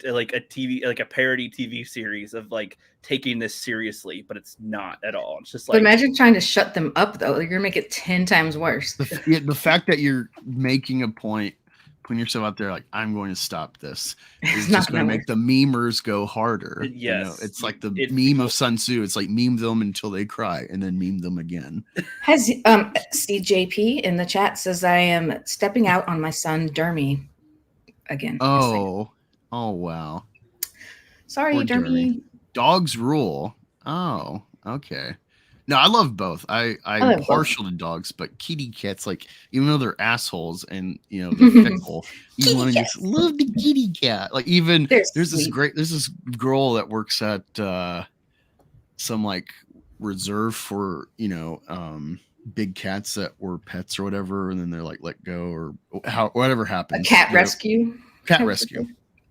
parody TV series of like taking this seriously, but it's not at all. It's just like, but imagine trying to shut them up though. You're gonna make it 10 times worse. The fact that you're making a point, putting yourself out there like I'm going to stop this is just going to make the memers go harder. Yes, you know, it's like the meme of Sun Tzu. It's like meme them until they cry and then meme them again. Has CJP in the chat says I am stepping out on my son Dermy again. Oh wow. Sorry, Dermy. Dogs rule. Oh, okay. No, I love both. I'm love both. partial to dogs, but kitty cats, like, even though they're assholes and they're fickle, you want to just love the kitty cat. Like, even there's this girl that works at some like reserve for big cats that were pets or whatever, and then they're like let go or whatever happens. A cat rescue. Cat rescue.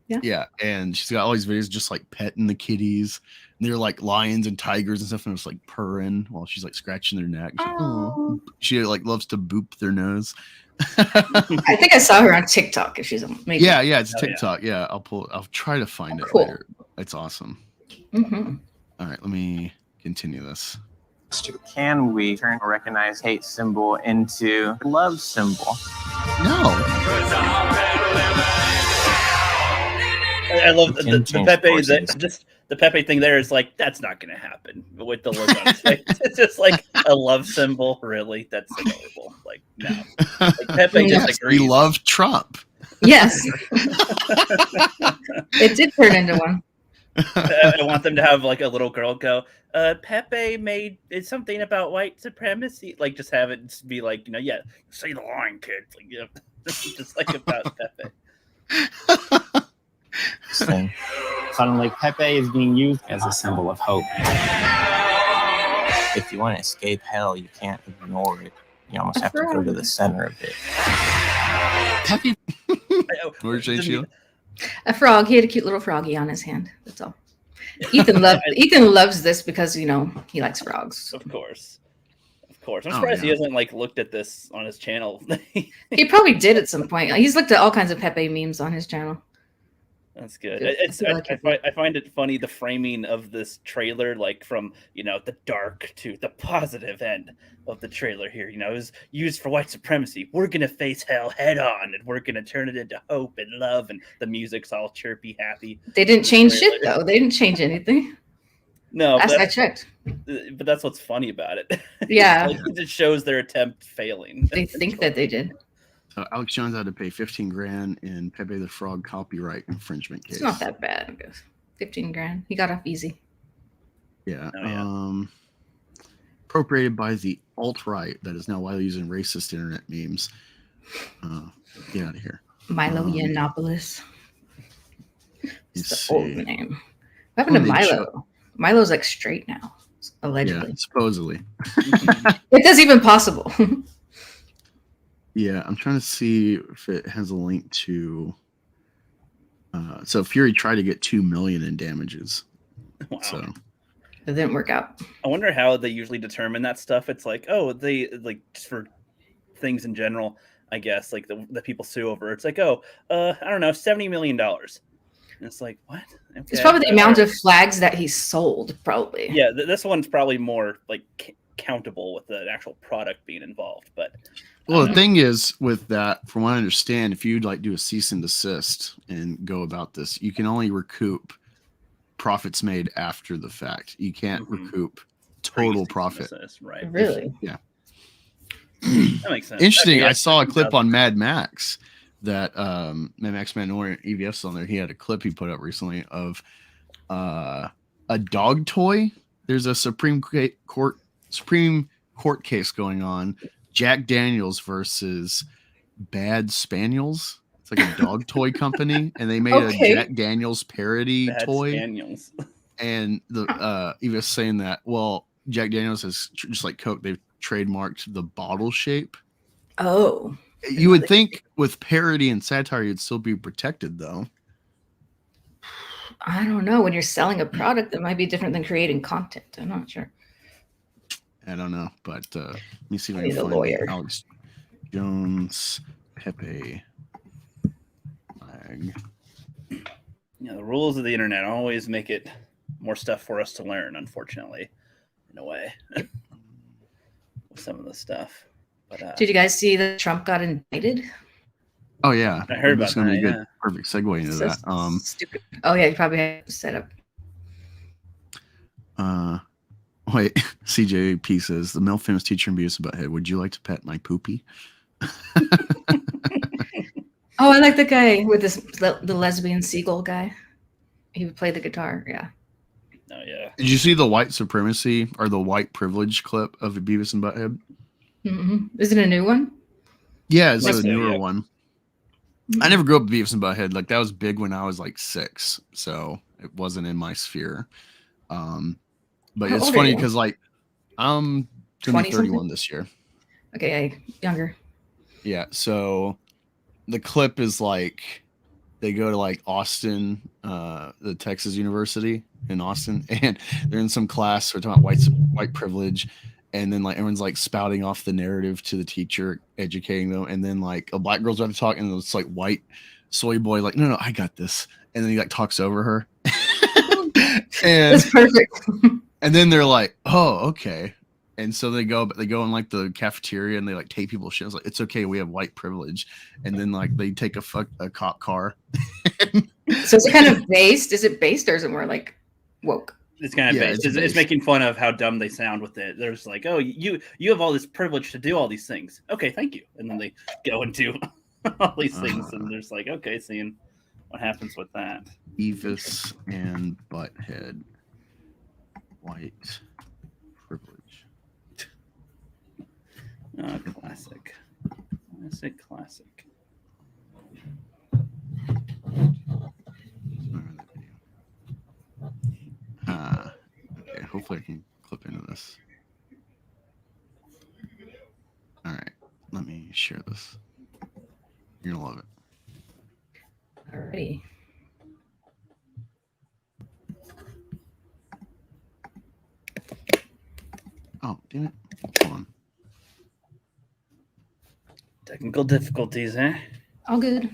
Yeah. And she's got all these videos just like petting the kitties. And they're like lions and tigers and stuff, and it's like purring while she's like scratching their neck. She like loves to boop their nose. I think I saw her on TikTok. If she's maybe. Yeah, it's TikTok. Yeah, I'll try to find it later. It's awesome. Mm-hmm. All right, let me continue this. Can we turn a recognized hate symbol into love symbol? No. I love the Pepe. The Pepe thing there is like, that's not going to happen with the look on his face. It's just like a love symbol. Really? That's adorable. Like, no. Like, Pepe just agrees. We love Trump. Yes. It did turn into one. I want them to have like a little girl go, Pepe made something about white supremacy. Like, just have it be like, say the line, kid. Like, just like about Pepe. Suddenly, Pepe is being used as a symbol of hope. If you want to escape hell, you can't ignore it. You almost have to go to the center of it. Pepe. What were you saying, Sheila? A frog. He had a cute little froggy on his hand. That's all. Ethan loves this because he likes frogs. Of course. I'm surprised he hasn't like looked at this on his channel. He probably did at some point. He's looked at all kinds of Pepe memes on his channel. That's good. I find it funny, the framing of this trailer, like from the dark to the positive end of the trailer here. It was used for white supremacy. We're gonna face hell head on, and we're gonna turn it into hope and love. And the music's all chirpy, happy. They didn't change shit though. They didn't change anything. No, I checked. But that's what's funny about it. Yeah, it just shows their attempt failing. They think that they did. Alex Jones had to pay $15,000 in Pepe the Frog copyright infringement case. It's not that bad, I guess. $15,000. He got off easy. Yeah. Appropriated by the alt-right that is now widely used in racist internet memes. Get out of here. Milo Yiannopoulos. It's the old name. What happened to Milo? Milo's like straight now, allegedly. Yeah, supposedly. If that's even possible. Yeah, I'm trying to see if it has a link to. So Fury tried to get $2 million in damages. Wow. So it didn't work out. I wonder how they usually determine that stuff. It's like, they like just for things in general, I guess, like the people sue over. It's like, I don't know, $70 million. And it's like, what? Okay. It's probably the amount of flags that he sold, probably. Yeah, this one's probably more like countable with the actual product being involved, but. Well, the thing is with that, from what I understand, if you'd like do a cease and desist and go about this, you can only recoup profits made after the fact. You can't recoup total profit. Right. Really? Yeah. That makes sense. Interesting. I saw a clip on Mad Max that Mad Max Mandalorian EVF's on there. He had a clip he put up recently of a dog toy. There's a Supreme Court case going on. Jack Daniels versus Bad Spaniels. It's like a dog toy company, and they made a Jack Daniels parody toy. Daniels. And he was saying that, well, Jack Daniels is just like Coke. They've trademarked the bottle shape. Oh. You would think with parody and satire, you'd still be protected, though. I don't know. When you're selling a product, that might be different than creating content. I'm not sure. I don't know, but let me see if I can find lawyer. Alex Jones Pepe flag. Yeah, the rules of the internet always make it more stuff for us to learn, unfortunately, in a way, with some of the stuff. But did you guys see that Trump got indicted? Oh yeah, I heard about that's going to be a that. good, perfect segue into that. Stupid. Oh yeah, you probably had it set up. Wait, CJP says the male famous teacher in Beavis and Butthead. Would you like to pet my poopy? Oh, I like the guy with the lesbian seagull guy. He would play the guitar. Yeah. Oh yeah. Did you see the white supremacy or the white privilege clip of Beavis and Butthead? Is it a new one? Yeah, it's Like a so, newer yeah. one. I never grew up with Beavis and Butthead. Like that was big when I was like 6, so it wasn't in my sphere. But How it's old are funny you? because like I'm gonna be 20 something? 31 this year. Okay, younger. Yeah, so the clip is like they go to like Austin, the Texas University in Austin, and they're in some class. We're talking about white privilege, and then like everyone's like spouting off the narrative to the teacher, educating them, and then like a black girl's about to talk, and it's like white soy boy like, no, I got this, and then he like talks over her, and That's perfect. and then they're like, oh, okay. And so they go in like the cafeteria and they like take people's shit. It's like, it's okay, we have white privilege. And then like they take a cop car. So it's kind of based. Is it based or is it more like woke? It's kind of based. It's making fun of how dumb they sound with it. They're just like, oh, you have all this privilege to do all these things. Okay, thank you. And then they go into all these things and they're just like, okay, seeing what happens with that. Beavis and Butthead. White privilege. Oh, classic. Classic. Okay, hopefully I can clip into this. All right, let me share this. You're gonna love it. Alrighty. Oh, damn it. Hold on. Technical difficulties, eh? All good.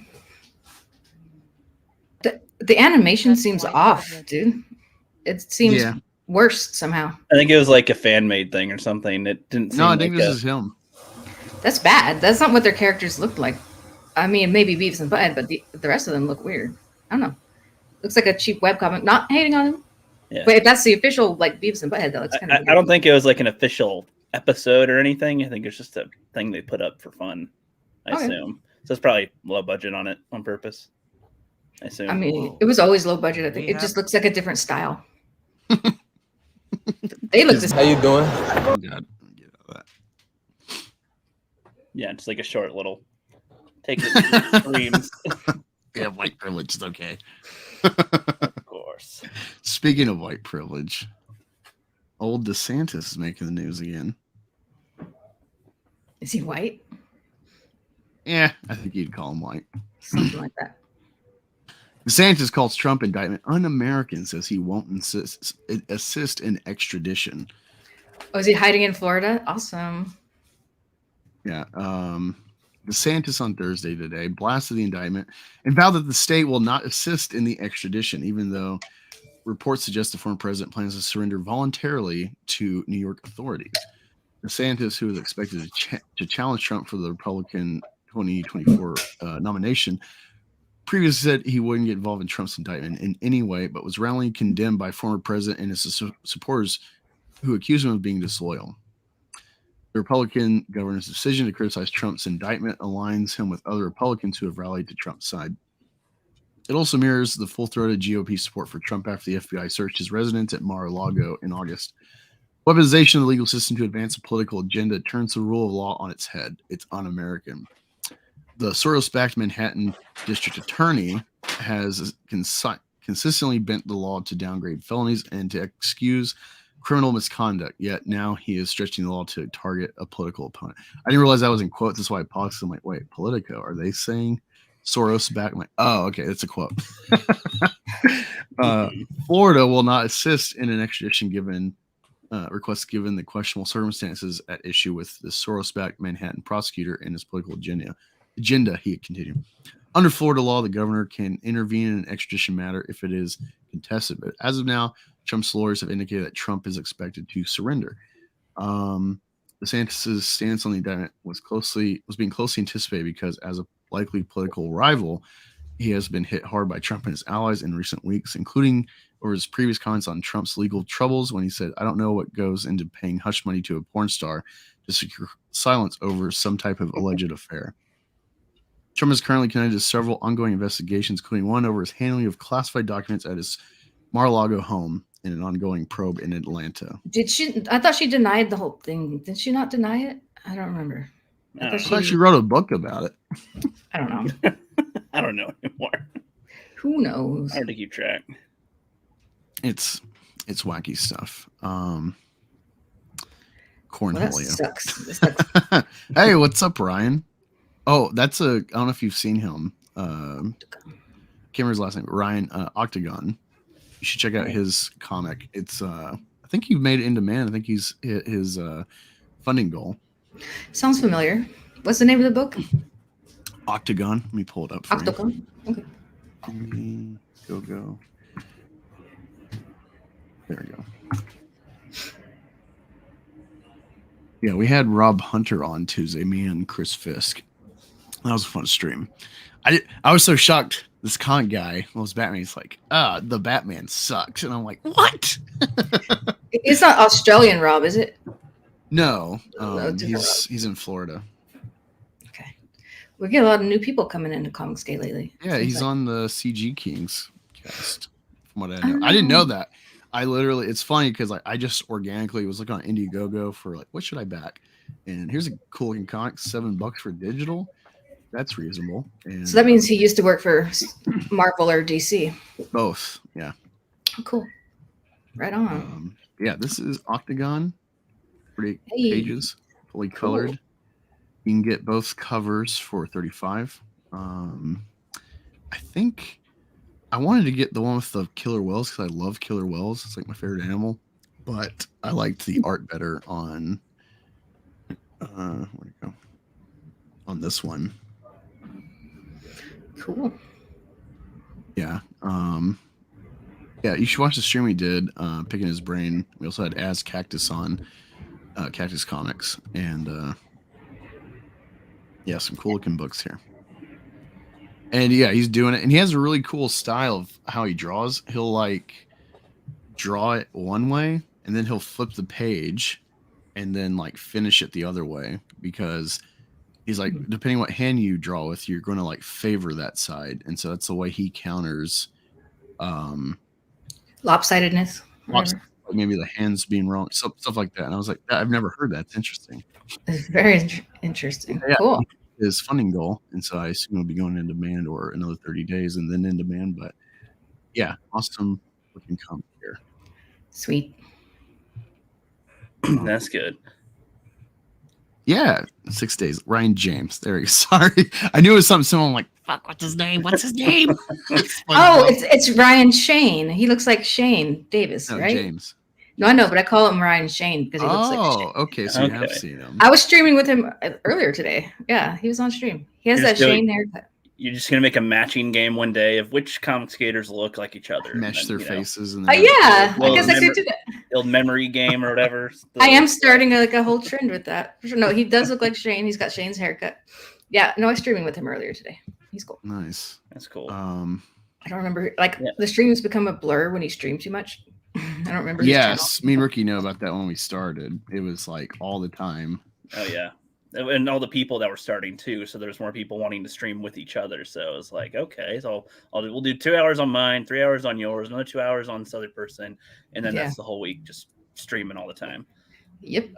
The animation seems off, dude. It seems worse somehow. I think it was like a fan made thing or something. It didn't seem No, I think like this is him. That's bad. That's not what their characters looked like. I mean, maybe Beavis and Butthead, but the rest of them look weird. I don't know. Looks like a cheap webcomic. Not hating on them. Yeah. But if that's the official like Beavis and Butthead, that looks kind of weird. I don't think it was like an official episode or anything. I think it's just a thing they put up for fun. I assume. So it's probably low budget on it on purpose. I assume. I mean, it was always low budget. I think it just looks like a different style. They look the same. How you doing? Oh, God. Yeah, just like a short little take it streams. Yeah, white privilege is okay. Of course. Speaking of white privilege, old DeSantis is making the news again. Is he white? Yeah, I think you'd call him white. Something like that. DeSantis calls Trump indictment un-American, says he won't assist in extradition. Oh, is he hiding in Florida? Awesome. Yeah. DeSantis on Thursday today blasted the indictment and vowed that the state will not assist in the extradition, even though reports suggest the former president plans to surrender voluntarily to New York authorities. DeSantis, who is expected to challenge Trump for the Republican 2024 nomination, previously said he wouldn't get involved in Trump's indictment in any way, but was roundly condemned by former president and his supporters who accused him of being disloyal. The Republican governor's decision to criticize Trump's indictment aligns him with other Republicans who have rallied to Trump's side. It also mirrors the full-throated GOP support for Trump after the FBI searched his residence at Mar-a-Lago in August. Weaponization of the legal system to advance a political agenda turns the rule of law on its head. It's un-American. The Soros-backed Manhattan district attorney has consistently bent the law to downgrade felonies and to excuse criminal misconduct, yet now he is stretching the law to target a political opponent. I didn't realize that was in quotes. That's why I paused. I'm like, wait, Politico, are they saying Soros back? I'm like, oh, okay, that's a quote. Florida will not assist in an extradition request given the questionable circumstances at issue with the Soros-backed Manhattan prosecutor and his political agenda, he continued. Under Florida law, the governor can intervene in an extradition matter if it is contested. But as of now, Trump's lawyers have indicated that Trump is expected to surrender. DeSantis' stance on the indictment was being closely anticipated because, as a likely political rival, he has been hit hard by Trump and his allies in recent weeks, including over his previous comments on Trump's legal troubles when he said, "I don't know what goes into paying hush money to a porn star to secure silence over some type of alleged affair." Trump is currently connected to several ongoing investigations, including one over his handling of classified documents at his Mar-a-Lago home. in an ongoing probe in Atlanta. Did she? I thought she denied the whole thing. Did she not deny it? I don't remember. I thought she wrote a book about it. I don't know. I don't know anymore. Who knows? Hard to keep track. It's wacky stuff. Well, Cornholio. that sucks. Hey, what's up, Ryan? Oh, I don't know if you've seen him. Can't remember his last name. Ryan Octagon. You should check out his comic. It's I think he made it into man. I think he's his funding goal. Sounds familiar. What's the name of the book? Octagon. Let me pull it up for Octagon. Okay. Go. There we go. Yeah, we had Rob Hunter on Tuesday, me and Chris Fisk. That was a fun stream. I was so shocked. This comic guy, was Batman, he's like, the Batman sucks. And I'm like, what? It's not Australian Rob, is it? No, it's he's in Florida. Okay. We get a lot of new people coming into Comicsgate lately. Yeah, he's on the CG Kings cast, from what I know. I didn't know that. It's funny because I just organically was looking on Indiegogo for like, what should I back? And here's a cool looking comic, $7 for digital. That's reasonable. And So that means he used to work for Marvel or DC. both. Yeah. Oh, cool. Right on. Yeah, this is Octagon. Pretty Hey. pages, fully colored. You can get both covers for $35. I think I wanted to get the one with the killer whales because I love killer whales. It's like my favorite animal. But I liked the art better on where'd it go? On this one. Cool. Yeah. Yeah, you should watch the stream we did, picking his brain. We also had As Cactus on, Cactus Comics, and yeah, some cool looking books here. And yeah, he's doing it, and he has a really cool style of how he draws. He'll like draw it one way, and then he'll flip the page, and then like finish it the other way, because he's like, depending what hand you draw with, you're going to like favor that side, and so that's the way he counters Lopsidedness. maybe the hands being wrong, stuff like that. And I was like, I've never heard that. It's interesting. It's very interesting. Yeah, Cool. his funding goal, and so I assume it'll be going in demand or another 30 days and then in demand. But yeah, awesome looking comic here. Sweet. That's good. Yeah, 6 days. Ryan James. There he is. Sorry, I knew it was something similar. I'm like, fuck, what's his name? What's his name? Oh, it's Ryan Shane. He looks like Shane Davis, No, right? James. No, I know, but I call him Ryan Shane because he looks like Shane. Okay, so you have seen him. I was streaming with him earlier today. Yeah, he was on stream. He has that Shane haircut. You're just gonna make a matching game one day of which comic skaters look like each other. Mesh their faces. And Yeah, I guess I could do that. Old memory game or whatever. I am starting like a whole trend with that. No, he does look like Shane. He's got Shane's haircut. Yeah, no, I was streaming with him earlier today. He's cool. Nice. That's cool. I don't remember. Like the streams become a blur when you stream too much. I don't remember. Yes, me and Ricky know about that when we started. It was like all the time. Oh yeah, and all the people that were starting too. So there's more people wanting to stream with each other. So it's like, okay, so we'll do 2 hours on mine, 3 hours on yours, another 2 hours on this other person, and then that's the whole week just streaming all the time. Yep.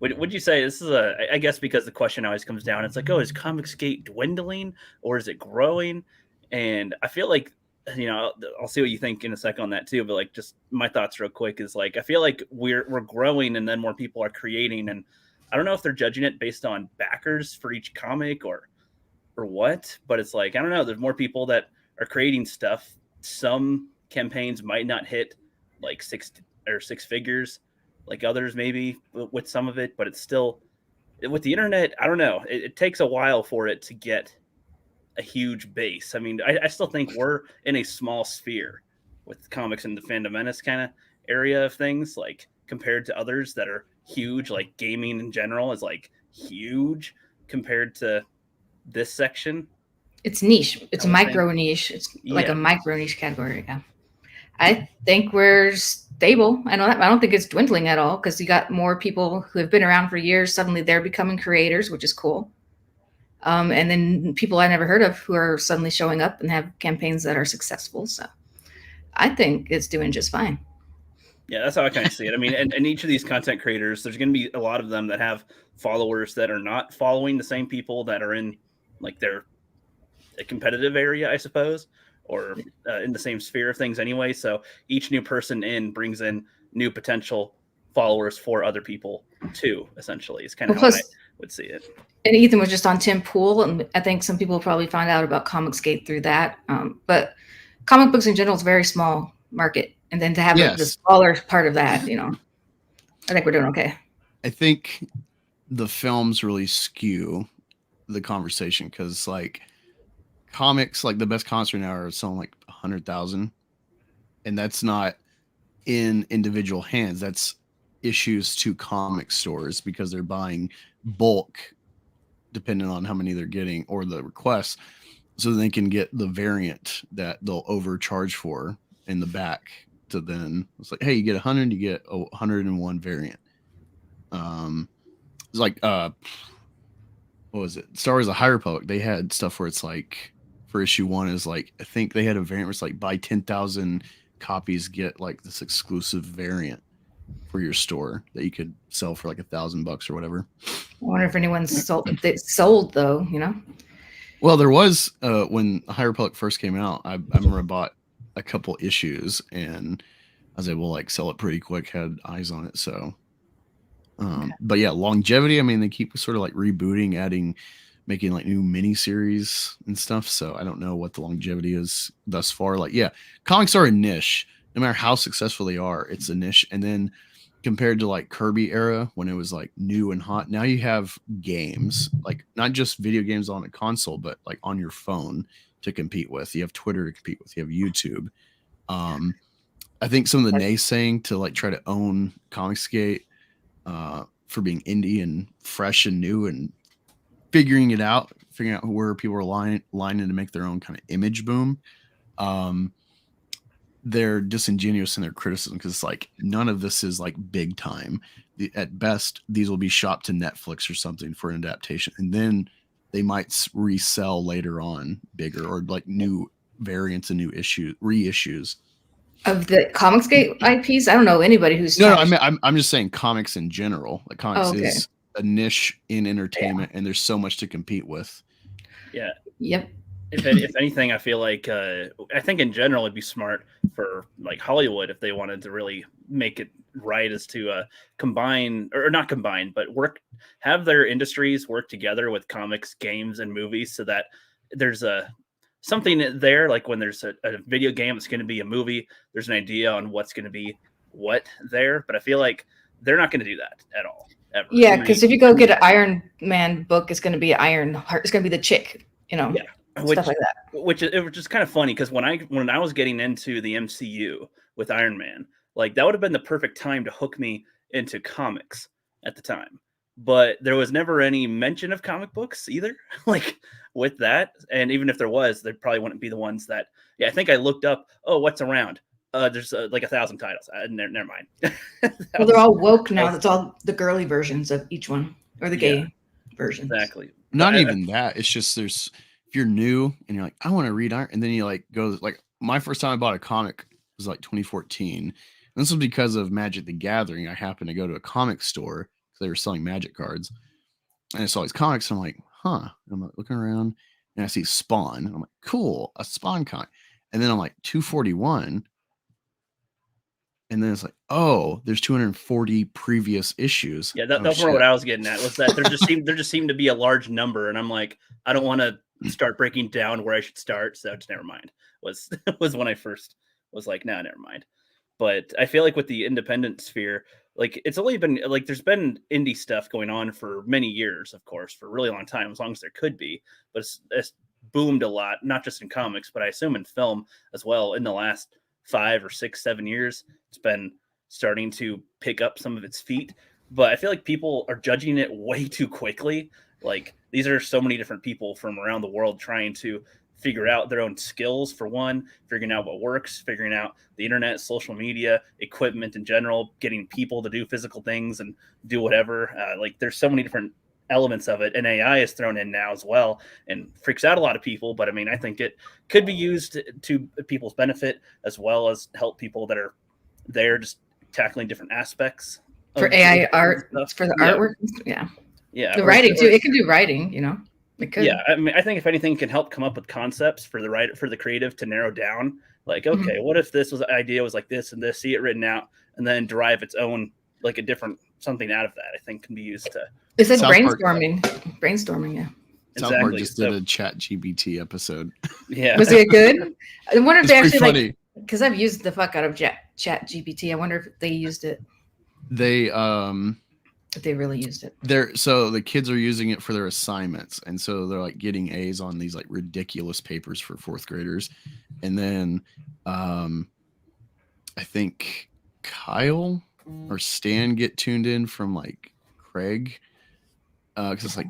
But, would you say this is I guess because the question always comes down, it's like, oh, is Comicsgate dwindling or is it growing? And I feel like, you know, I'll see what you think in a second on that too. But like, just my thoughts real quick is like, I feel like we're growing and then more people are creating, and I don't know if they're judging it based on backers for each comic or what, but it's like, I don't know. There's more people that are creating stuff. Some campaigns might not hit like six figures like others maybe with some of it, but it's still with the internet. I don't know. It takes a while for it to get a huge base. I mean, I still think we're in a small sphere with comics in the Fandom Menace kind of area of things, like compared to others that are huge, like gaming in general is like huge compared to this section. It's niche. It's micro niche. It's like a micro niche category. Yeah. I think we're stable. I don't think it's dwindling at all because you got more people who have been around for years. Suddenly they're becoming creators, which is cool. And then people I never heard of who are suddenly showing up and have campaigns that are successful. So I think it's doing just fine. Yeah, that's how I kind of see it. I mean, and each of these content creators, there's going to be a lot of them that have followers that are not following the same people that are in like their competitive area, I suppose, or in the same sphere of things anyway. So each new person in brings in new potential followers for other people too, essentially. It's kind of how I would see it. And Ethan was just on Tim Pool, and I think some people probably found out about Comicsgate through that. But comic books in general is a very small market. And then to have the smaller part of that, you know, I think we're doing okay. I think the films really skew the conversation because, like, comics, like the best comics right now are selling like 100,000, and that's not in individual hands. That's issues to comic stores because they're buying bulk, depending on how many they're getting or the requests, so they can get the variant that they'll overcharge for in the back. To then it's like, hey, you get 100, you get a 101 variant. It's like what was it? Star Wars: The High Republic. They had stuff where it's like for issue 1 is like, I think they had a variant where it's like buy 10,000 copies, get like this exclusive variant for your store that you could sell for like $1,000 or whatever. I wonder if anyone's sold though, you know. Well, there was when High Republic first came out. I remember I bought a couple issues and I was able to like sell it pretty quick, had eyes on it. So but yeah, longevity, I mean, they keep sort of like rebooting, making like new mini series and stuff. So I don't know what the longevity is thus far. Like, yeah, comics are a niche. No matter how successful they are, it's a niche. And then compared to like Kirby era when it was like new and hot, now you have games, like not just video games on a console, but like on your phone to compete with. You have Twitter to compete with. You have YouTube. I think some of the naysaying to like try to own Comicsgate for being indie and fresh and new and figuring out where people are lining to make their own kind of image boom. They're disingenuous in their criticism because it's like none of this is like big time. At best, these will be shopped to Netflix or something for an adaptation, and then they might resell later on bigger or like new variants and new reissues of the Comicsgate IPs. I don't know anybody who's no. I mean, I'm just saying comics in general. Like comics okay. is a niche in entertainment, and there's so much to compete with. Yeah. Yep. If anything, I feel like I think in general it'd be smart for like Hollywood if they wanted to really make it right, is to combine or not combine, but have their industries work together with comics, games, and movies, so that there's something there. Like when there's a video game that's going to be a movie, there's an idea on what's going to be what there. But I feel like they're not going to do that at all. Ever. Yeah, because if you go get an Iron Man book, it's going to be Iron Heart. It's going to be the chick, you know. Yeah. Stuff like that, which is kind of funny because when I was getting into the MCU with Iron Man, like that would have been the perfect time to hook me into comics at the time, but there was never any mention of comic books either, like with that. And even if there was, they probably wouldn't be the ones that. Yeah, I think I looked up. Oh, what's around? There's like 1,000 titles. Never mind. Well, they're all woke now. It's all the girly versions of each one or the gay versions. Exactly. Not even that. It's just if you're new and you're like, I want to read Iron, and then you like go like my first time I bought a comic was like 2014. And this was because of Magic the Gathering. I happened to go to a comic store because they were selling Magic cards, and I saw these comics. And I'm like, huh. And I'm like looking around, and I see Spawn. And I'm like, cool, a Spawn comic. And then I'm like 241, and then it's like, oh, there's 240 previous issues. Yeah, that's what I was getting at. Was that there just seemed to be a large number, and I'm like, I don't want to start breaking down where I should start, so just never mind. Was when I first was like, nah, never mind. But I feel like with the independent sphere, like it's only been like there's been indie stuff going on for many years, of course, for a really long time, as long as there could be. But it's boomed a lot, not just in comics, but I assume in film as well. In the last 5 or 6, 7 years, it's been starting to pick up some of its feet. But I feel like people are judging it way too quickly. Like these are so many different people from around the world trying to figure out their own skills, for one, figuring out what works, figuring out the internet, social media, equipment in general, getting people to do physical things and do whatever. Like there's so many different elements of it, and AI is thrown in now as well and freaks out a lot of people. But I mean, I think it could be used to people's benefit as well as help people that are there just tackling different aspects For of AI the art, stuff. for the Yeah. artwork. Yeah. Yeah. The or- writing or- too. It can do writing, you know. It could. Yeah, I mean, I think if anything can help come up with concepts for the creative to narrow down, like, okay, what if this was idea was like this and this, see it written out, and then derive its own like a different something out of that. I think can be used to. It's like South Park- brainstorming. Yeah. South Park Exactly. just did a Chat GPT episode. Yeah. Was it good? I wonder if It's they pretty actually funny. like, because I've used the fuck out of Chat GPT. I wonder if they used it. They If they really used it. so the kids are using it for their assignments, and so they're like getting A's on these like ridiculous papers for fourth graders. And then I think Kyle or Stan get tuned in from like Craig, because it's like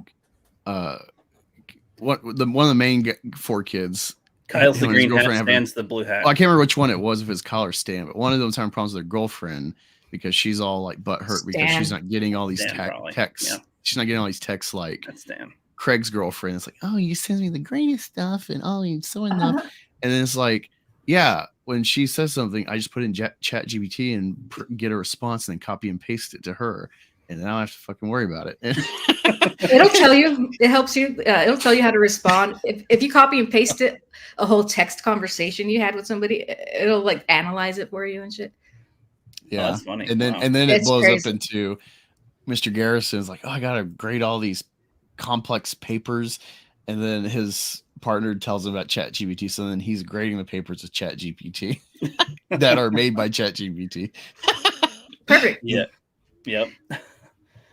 one of the main four kids. Kyle's the him and his green hat, girlfriend Stan's the blue hat. Well, I can't remember which one it was, if it's Kyle or Stan, but one of them was having problems with their girlfriend because she's all like butthurt because Stan. she's not getting all these Stan, probably. texts. Yeah. She's not getting all these texts like That's Stan. Craig's girlfriend. It's like, oh, you send me the greatest stuff, and oh, you're so in love. And then it's like, yeah, when she says something, I just put in Chat GPT and get a response, and then copy and paste it to her, and then I don't have to fucking worry about it. It'll tell you. It helps you. It'll tell you how to respond. If you copy and paste it, a whole text conversation you had with somebody, it'll like analyze it for you and shit. Yeah, Oh, that's funny. And then Wow. and then it It's blows crazy. up into Mr. Garrison's like, oh, I gotta grade all these complex papers, and then his partner tells him about Chat GPT, so then he's grading the papers with Chat GPT that are made by Chat GPT. Perfect. Yeah. Yep.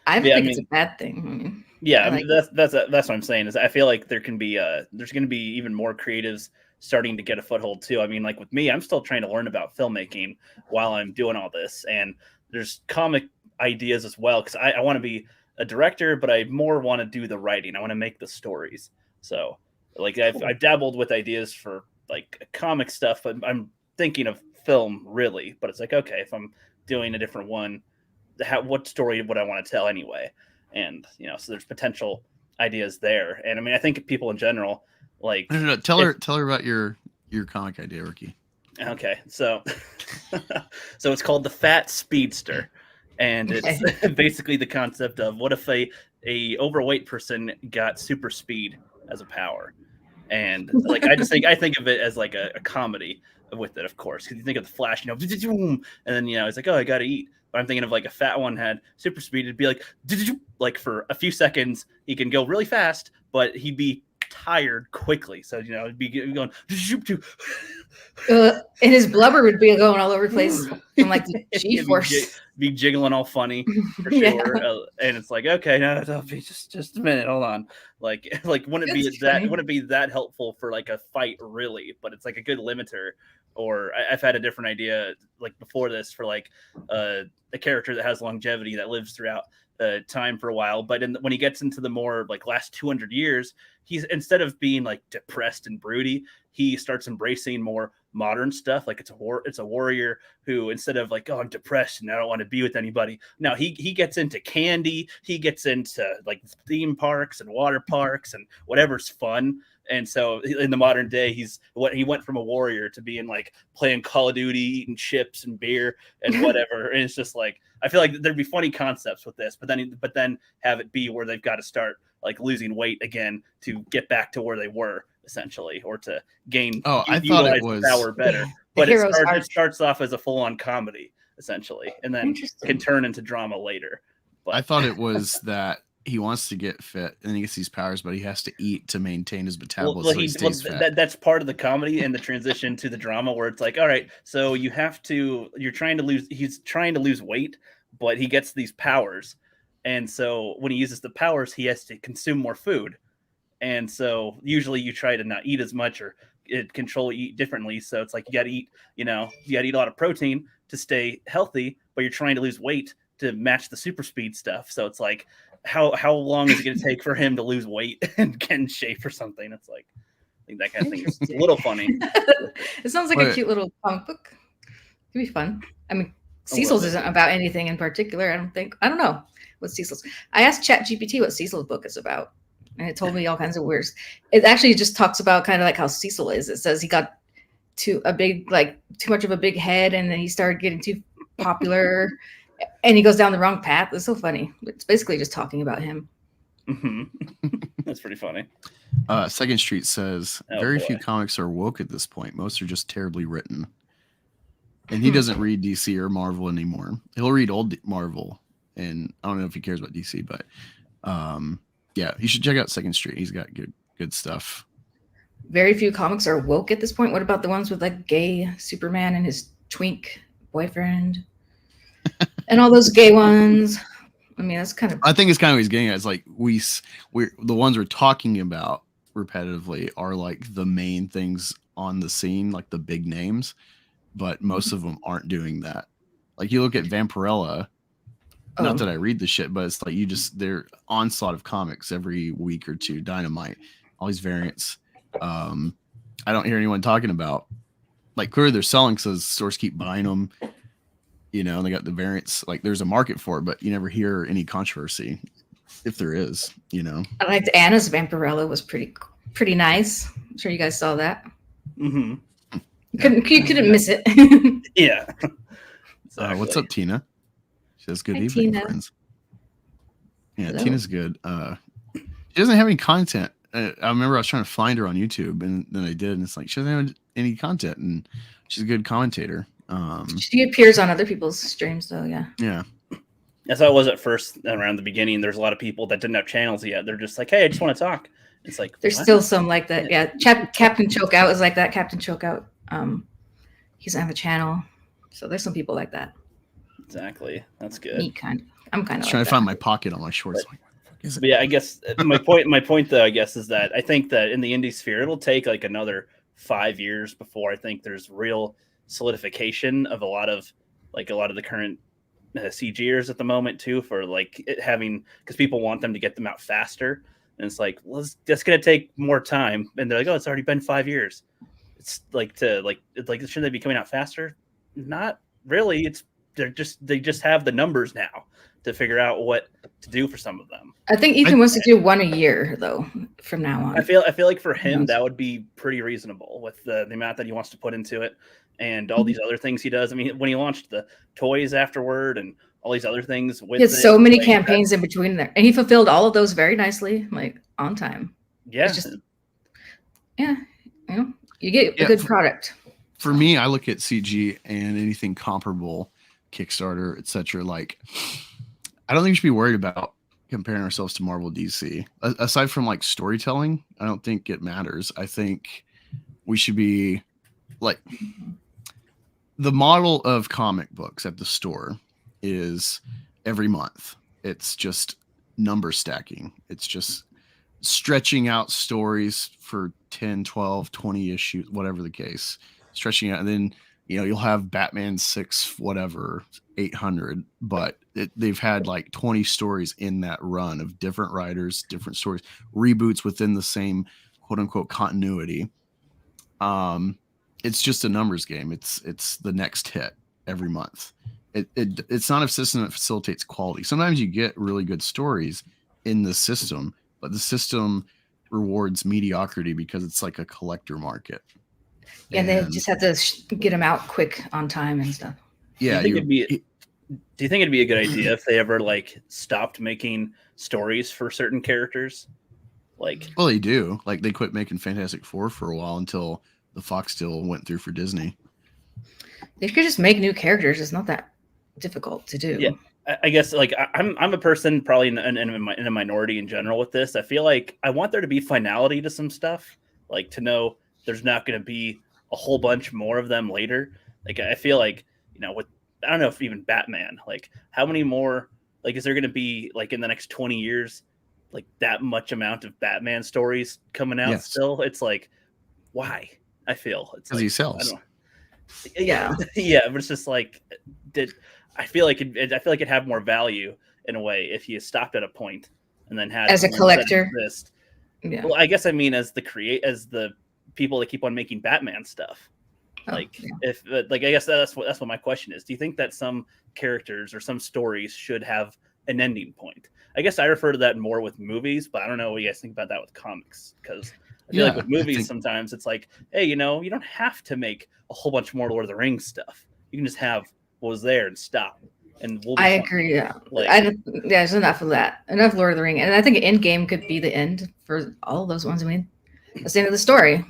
I don't Yeah, I think it's mean- a bad thing. I mean, Yeah, I I mean, like that's what I'm saying is I feel like there can be there's going to be even more creatives starting to get a foothold too. I mean, like with me, I'm still trying to learn about filmmaking while I'm doing all this, and there's comic ideas as well because I want to be a director, but I more want to do the writing. I want to make the stories. So like I've dabbled with ideas for like comic stuff, but I'm thinking of film really. But it's like, okay, if I'm doing a different one, what story would I want to tell anyway? And so there's potential ideas there. And I mean, I think people in general, like No, tell her about your comic idea, Ricky. okay, so so it's called The Fat Speedster, and it's basically the concept of what if a overweight person got super speed as a power, and like I think of it as like a comedy with it, of course, because you think of the Flash, and then it's like, oh, I gotta eat. But I'm thinking of like a fat one had super speed. It'd be like for a few seconds he can go really fast, but he'd be tired quickly. So it'd be going and his blubber would be going all over the place from like the G-force. be jiggling all funny for Yeah. sure. And it's like, okay, no, that'll be just a minute, hold on. Like wouldn't That's it be that funny. wouldn't it be that helpful for like a fight really? But it's like a good limiter. Or I've had a different idea like before this for like a character that has longevity that lives throughout time for a while, but when he gets into the more like last 200 years, he's instead of being like depressed and broody, he starts embracing more modern stuff. Like it's a warrior who instead of like, oh, I'm depressed and I don't want to be with anybody. No, he gets into candy, he gets into like theme parks and water parks and whatever's fun. And so in the modern day, he went from a warrior to being like playing Call of Duty, eating chips and beer and whatever. And it's just like, I feel like there'd be funny concepts with this, but then have it be where they've got to start like losing weight again to get back to where they were essentially, or to gain I thought utilize it was the power better. The But hero's it arc. starts off as a full-on comedy essentially, and then can turn into drama later. But I thought it was that he wants to get fit and he gets these powers, but he has to eat to maintain his metabolism. So he stays fat. that's part of the comedy and the transition to the drama where it's like, all right, so he's trying to lose weight, but he gets these powers. And so when he uses the powers, he has to consume more food. And so usually you try to not eat as much or eat differently. So it's like you got to eat a lot of protein to stay healthy, but you're trying to lose weight to match the super speed stuff. So it's like, how long is it going to take for him to lose weight and get in shape or something? It's like, I think that kind of thing is a little funny. It sounds like a cute little comic book. It'd be fun. I mean, Cecil's isn't about anything in particular. I don't know what Cecil's. I asked ChatGPT what Cecil's book is about, and it told me all kinds of weirds. It actually just talks about kind of like how Cecil is. It says he got too much of a big head, and then he started getting too popular, and he goes down the wrong path. It's so funny. It's basically just talking about him. That's pretty funny. Second Street says very few comics are woke at this point. Most are just terribly written. And he doesn't read DC or Marvel anymore. He'll read old Marvel, and I don't know if he cares about DC, but yeah, you should check out Second Street. He's got good stuff. Very few comics are woke at this point. What about the ones with like gay Superman and his twink boyfriend and all those gay ones? I mean, that's kind of. I think it's kind of what he's getting at. It's like we're the ones we're talking about repetitively are like the main things on the scene, like the big names, but most of them aren't doing that. Like you look at Vampirella. Not that I read the shit, but it's like they're onslaught of comics every week or two. Dynamite, all these variants. I don't hear anyone talking about. Like clearly they're selling because stores keep buying them. You know, and they got the variants. Like there's a market for it, but you never hear any controversy, if there is. You know, I liked Anna's Vampirella was pretty nice. I'm sure you guys saw that. Mm-hmm. You couldn't miss it. Yeah. What's up, Tina? She says good Hi, evening, Tina. friends. Yeah, Hello. Tina's good. She doesn't have any content. I remember I was trying to find her on YouTube, and then I did, and it's like she doesn't have any content, and she's a good commentator. She appears on other people's streams, though. Yeah. Yeah. That's how it was at first around the beginning. There's a lot of people that didn't have channels yet. They're just like, hey, I just want to talk. It's like There's what? still some like that. Yeah. Captain Chokeout is like that. Captain Chokeout. He's on the channel. So there's some people like that. Exactly. That's good. I'm kind I of was like trying to that. find my pocket on my shorts. But yeah, I guess my point though, I guess, is that I think that in the indie sphere, it'll take like another 5 years before I think there's real solidification of a lot of the current CGers at the moment too, for like it having, because people want them to get them out faster, and it's like, well, that's gonna take more time, and they're like, oh, it's already been 5 years. It's like shouldn't they be coming out faster? Not really. They just have the numbers now to figure out what to do for some of them. I think Ethan wants to do one a year though from now on. I feel like for him that would be pretty reasonable with the amount that he wants to put into it and all these other things he does. I mean, when he launched the toys afterward and all these other things with He had so many campaigns in between there, and he fulfilled all of those very nicely, like on time. Yeah. It's just, yeah, you get a good product. For me, I look at CG and anything comparable, Kickstarter, etc. Like, I don't think we should be worried about comparing ourselves to Marvel DC. Aside from like storytelling, I don't think it matters. I think we should be like, the model of comic books at the store is every month. It's just number stacking. It's just stretching out stories for 10, 12, 20 issues, whatever the case. Stretching out, and then you'll have Batman 6 whatever 800, but they've had like 20 stories in that run of different writers, different stories, reboots within the same quote unquote continuity. It's just a numbers game. It's the next hit every month. It's not a system that facilitates quality. Sometimes you get really good stories in the system, but the system rewards mediocrity because it's like a collector market. Yeah, they just have to get them out quick on time and stuff. Yeah. Do you think it'd be a good idea if they ever like stopped making stories for certain characters? Like, well, they do. Like, they quit making Fantastic Four for a while until the Fox deal went through for Disney. They could just make new characters. It's not that difficult to do. Yeah, I guess like I'm a person probably in a minority in general with this. I feel like I want there to be finality to some stuff, like to know there's not going to be a whole bunch more of them later. Like, I feel like, with, I don't know if even Batman, like how many more, like, is there going to be like in the next 20 years, like that much amount of Batman stories coming out? Yes. Still, it's like, why? I feel it's because like, he sells. Yeah. Yeah. But it's just like, I feel like it'd have more value in a way if you stopped at a point and then had as a collector. Yeah. Well, I guess I mean as the people that keep on making Batman stuff. Like, if like, I guess that's what my question is. Do you think that some characters or some stories should have an ending point? I guess I refer to that more with movies, but I don't know what you guys think about that with comics, because I feel like with movies sometimes it's like, hey, you don't have to make a whole bunch more Lord of the Rings stuff. You can just have was there and stop. And we'll be I fine. agree. Yeah, Like, there's enough of that. Enough Lord of the Ring, and I think Endgame could be the end for all of those ones. I mean, that's the end of the story.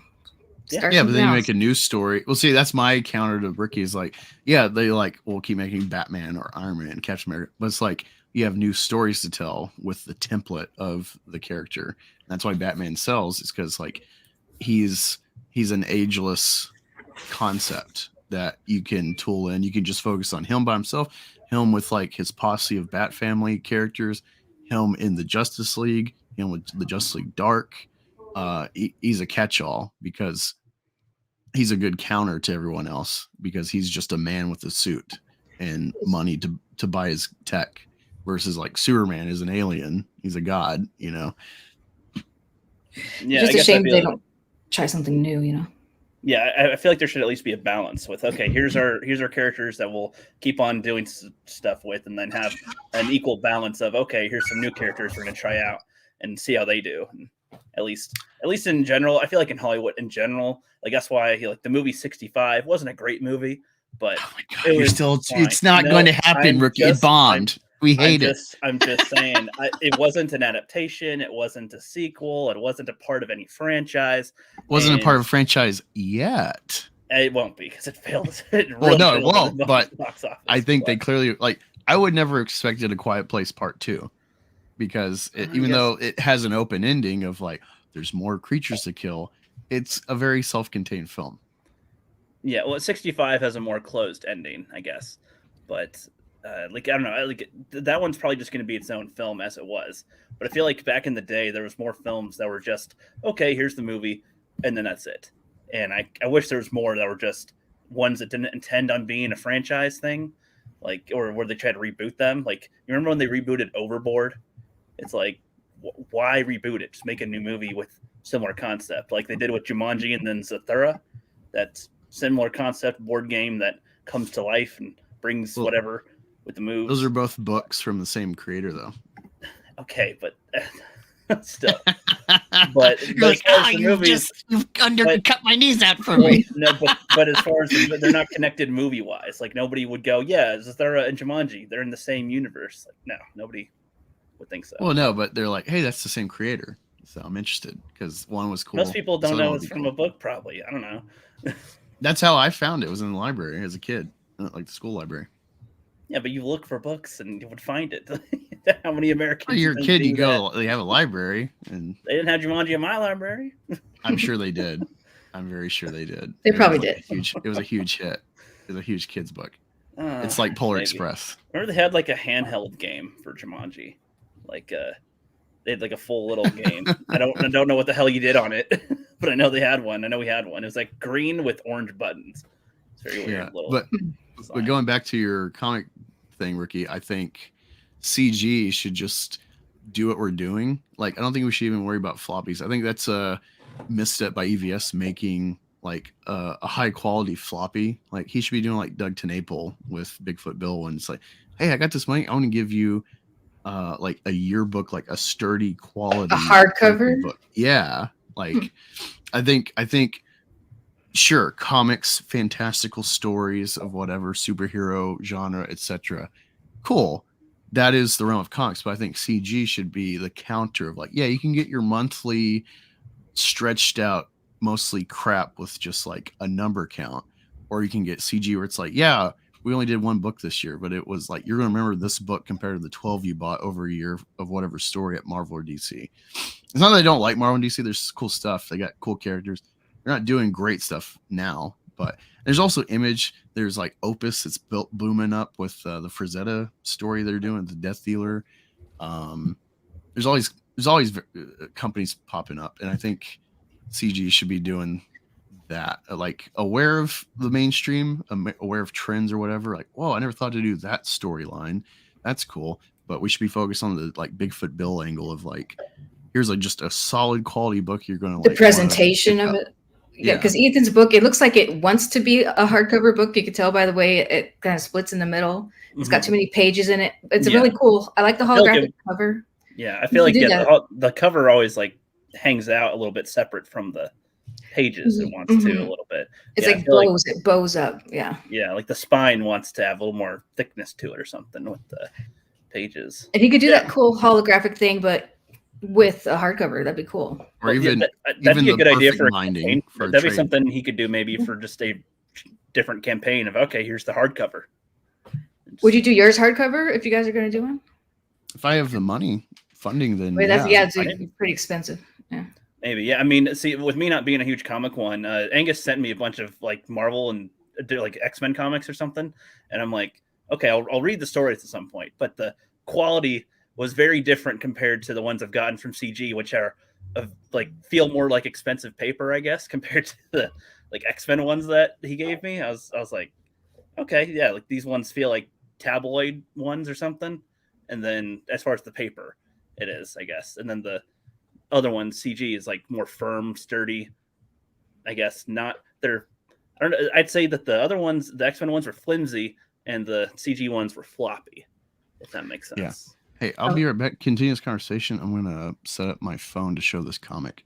Start Yeah, but something then you else. make a new story. Well, see, that's my counter to Ricky is like, yeah, they like will keep making Batman or Iron Man, Captain America, but it's like you have new stories to tell with the template of the character. That's why Batman sells, is because like he's an ageless concept that you can tool in. You can just focus on him by himself, him with like his posse of Bat Family characters, him in the Justice League, him with the Justice League Dark. He's a catch-all because he's a good counter to everyone else because he's just a man with a suit and money to buy his tech versus like Superman is an alien. He's a god, you know? yeah, Just I a guess shame I'd be they like, don't try something new, you know. yeah, I feel like there should at least be a balance with, okay, here's our characters that we'll keep on doing stuff with, and then have an equal balance of, okay, here's some new characters we're going to try out and see how they do. And at least in general, I feel like in Hollywood in general, like that's why like the movie 65 wasn't a great movie, but it's not going to happen, Rookie. It bombed. We hate it. I'm just saying, it wasn't an adaptation. It wasn't a sequel. It wasn't a part of any franchise. Wasn't a part of a franchise yet. It won't be because it failed. It won't. But box office, I think they clearly like. I would never expected A Quiet Place Part 2 because even though it has an open ending of like there's more creatures to kill, it's a very self-contained film. Yeah, well, 65 has a more closed ending, I guess, but. Like I don't know, like that one's probably just going to be its own film as it was. But I feel like back in the day, there was more films that were just okay. Here's the movie, and then that's it. And I wish there was more that were just ones that didn't intend on being a franchise thing, like or where they tried to reboot them. Like you remember when they rebooted Overboard? It's like why reboot it? Just make a new movie with similar concept, like they did with Jumanji and then Zathura. That's similar concept board game that comes to life and brings whatever. With the moves. Those are both books from the same creator, though. Okay, but still. But like, you've undercut my knees out for me. No, but as far as they're not connected movie wise, like nobody would go, yeah, Zathura and Jumanji, they're in the same universe. Like, no, nobody would think so. Well, no, but they're like, hey, that's the same creator, so I'm interested because one was cool. Most people don't know it's from a book, probably. I don't know. That's how I found it. It was in the library as a kid, like the school library. Yeah, but you look for books and you would find it. How many Americans? Well, you're a kid. You go. They have a library, and they didn't have Jumanji in my library. I'm sure they did. I'm very sure they did. They probably did. It was a huge hit. It was a huge kids book. It's like Polar Express. Remember they had like a handheld game for Jumanji, like they had like a full little game. I don't know what the hell you did on it, but I know they had one. I know we had one. It was like green with orange buttons. It's very weird. Yeah, little. But going back to your comic thing, Ricky, I think CG should just do what we're doing. Like, I don't think we should even worry about floppies. I think that's a misstep by EVS making like a high quality floppy. Like, he should be doing like Doug TenNapel with Bigfoot Bill when it's like, hey, I got this money. I want to give you like a yearbook, like a sturdy quality, a hardcover book. Yeah, like I think. Sure, comics, fantastical stories of whatever superhero genre, etc. Cool. That is the realm of comics, but I think CG should be the counter of like, yeah, you can get your monthly stretched out, mostly crap with just like a number count, or you can get CG where it's like, yeah, we only did one book this year, but it was like, you're going to remember this book compared to the 12 you bought over a year of whatever story at Marvel or DC. It's not that I don't like Marvel and DC. There's cool stuff. They got cool characters. They're not doing great stuff now, but there's also Image. There's like Opus. It's built booming up with the Frazetta story they're doing, the Death Dealer. There's always companies popping up, and I think CG should be doing that. Like aware of the mainstream, aware of trends or whatever. Like, whoa, I never thought to do that storyline. That's cool, but we should be focused on the like Bigfoot Bill angle of like, here's like just a solid quality book. You're going to like the presentation of it. Yeah, because Ethan's book, it looks like it wants to be a hardcover book. You can tell by the way it kind of splits in the middle. It's got too many pages in it. It's really cool. I like the holographic cover. Yeah, I feel like the cover always like hangs out a little bit separate from the pages. It wants to a little bit. It's Yeah, I like feel bows. It bows up. Yeah. Yeah, like the spine wants to have a little more thickness to it or something with the pages. If you could do that cool holographic thing, but with a hardcover, that'd be cool. Or even that'd be a the good idea perfect for a binding campaign. for a That'd be trade. something he could do maybe for just a different campaign of, okay, here's the hardcover. Would you do yours hardcover if you guys are going to do one? If I have the money funding, then Wait, yeah. it's pretty expensive. Yeah. Maybe, yeah. I mean, see, with me not being a huge comic one, Angus sent me a bunch of like Marvel and like X-Men comics or something, and I'm like, okay, I'll read the stories at some point, but the quality was very different compared to the ones I've gotten from CG, which are like feel more like expensive paper, I guess, compared to the like X-Men ones that he gave me. I was like, okay, yeah, like these ones feel like tabloid ones or something, and then as far as the paper, it is, I guess, and then the other one, CG, is like more firm, sturdy. I guess not. I don't know. I'd say that the other ones, the X-Men ones, were flimsy, and the CG ones were floppy. If that makes sense. Yeah. Hey, I'll be right back. Continue this conversation. I'm gonna set up my phone to show this comic.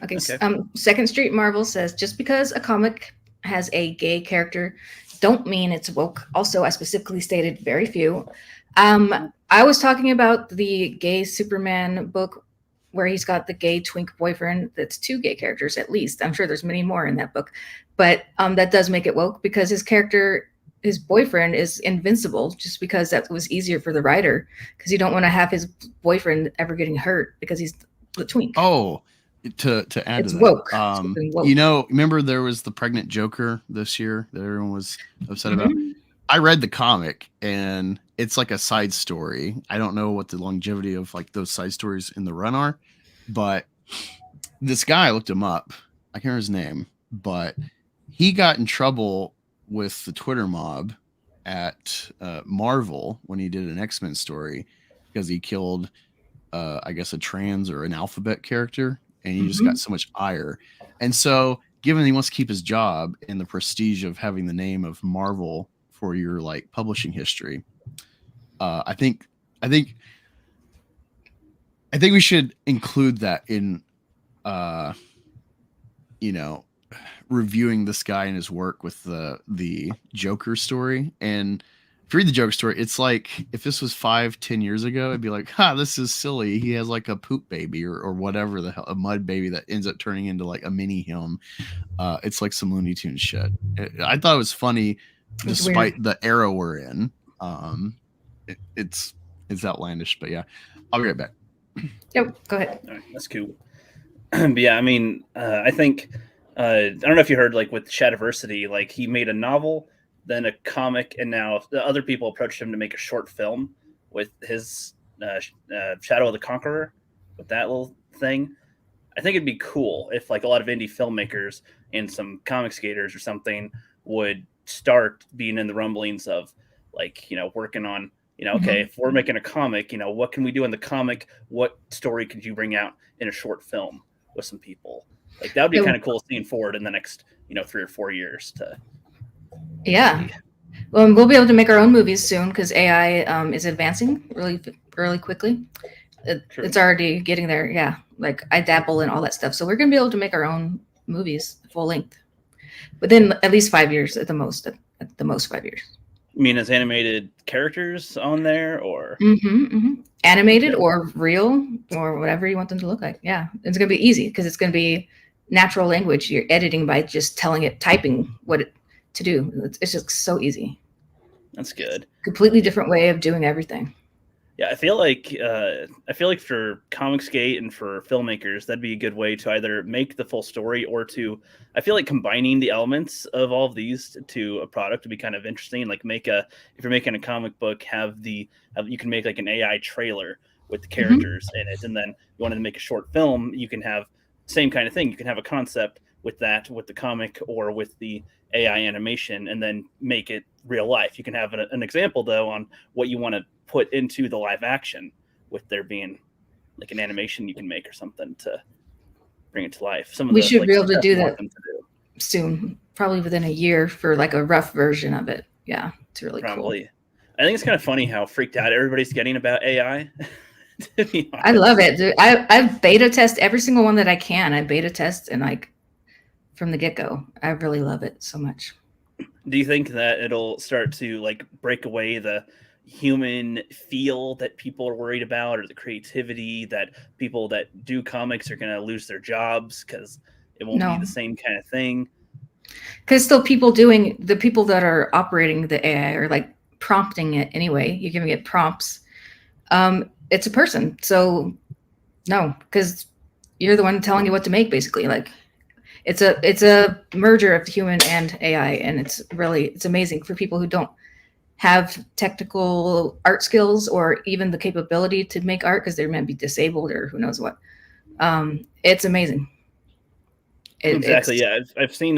Okay. Second Street Marvel says, just because a comic has a gay character, don't mean it's woke. Also, I specifically stated very few. I was talking about the gay Superman book where he's got the gay twink boyfriend. That's 2 gay characters at least. I'm sure there's many more in that book, but that does make it woke because his boyfriend is invincible, just because that was easier for the writer, because you don't want to have his boyfriend ever getting hurt because he's the twink. Oh, to add It's to that, woke. It's woke. you know, remember there was the pregnant Joker this year that everyone was upset about. I read the comic and it's like a side story. I don't know what the longevity of like those side stories in the run are, but this guy, I looked him up. I can't remember his name, but he got in trouble with the Twitter mob at Marvel when he did an X-Men story because he killed, I guess, a trans or an alphabet character, and he just got so much ire. And so, given he wants to keep his job and the prestige of having the name of Marvel for your like publishing history, I think we should include that in, reviewing this guy and his work with the Joker story. And if you read the Joker story, it's like if this was 5-10 years ago, it'd be like, this is silly. He has like a poop baby or whatever the hell, a mud baby that ends up turning into like a mini him. It's like some Looney Tunes shit. I thought it was funny, despite the era we're in. It's outlandish, but yeah, I'll be right back. Yep, go ahead. All right, that's cool. But yeah, I mean, I think I don't know if you heard, like with Shadiversity, like he made a novel, then a comic, and now the other people approached him to make a short film with his Shadow of the Conqueror, with that little thing. I think it'd be cool if like a lot of indie filmmakers and some comic skaters or something would start being in the rumblings of like, working on, okay, if we're making a comic, what can we do in the comic? What story could you bring out in a short film with some people? Like that would be kind of cool seeing forward in the next, 3 or 4 years to. Yeah. Well, we'll be able to make our own movies soon because AI is advancing really quickly. It's already getting there. Yeah. Like I dabble in all that stuff. So we're going to be able to make our own movies full length within at least 5 years at the most 5 years. You mean as animated characters on there or? Animated or real or whatever you want them to look like. Yeah. It's going to be easy because it's going to be natural language. You're editing by just telling it, typing what to do. It's just so easy. That's good. Completely different way of doing everything. Yeah, I feel like for Comicsgate and for filmmakers, that'd be a good way to either make the full story or to, I feel like combining the elements of all of these to a product would be kind of interesting. Like if you're making a comic book, you can make like an AI trailer with the characters in it, and then you wanted to make a short film, you can have same kind of thing. You can have a concept with the comic or with the AI animation, and then make it real life. You can have an example though on what you want to put into the live action, with there being like an animation you can make or something to bring it to life. We should be able to do that soon, probably within a year for like a rough version of it. Yeah, it's really cool. I think it's kind of funny how freaked out everybody's getting about AI. I love it, dude. I beta test every single one that I can. I beta test and like from the get-go. I really love it so much. Do you think that it'll start to like break away the human feel that people are worried about, or the creativity that people that do comics are going to lose their jobs because it won't be No. the same kind of thing? Because still the people that are operating the AI are like prompting it anyway. You're giving it prompts. It's a person. So no, because you're the one telling you what to make, basically. Like it's a merger of human and AI, and it's amazing for people who don't have technical art skills or even the capability to make art because they might be disabled or who knows what. It's amazing. Exactly. Yeah, I've seen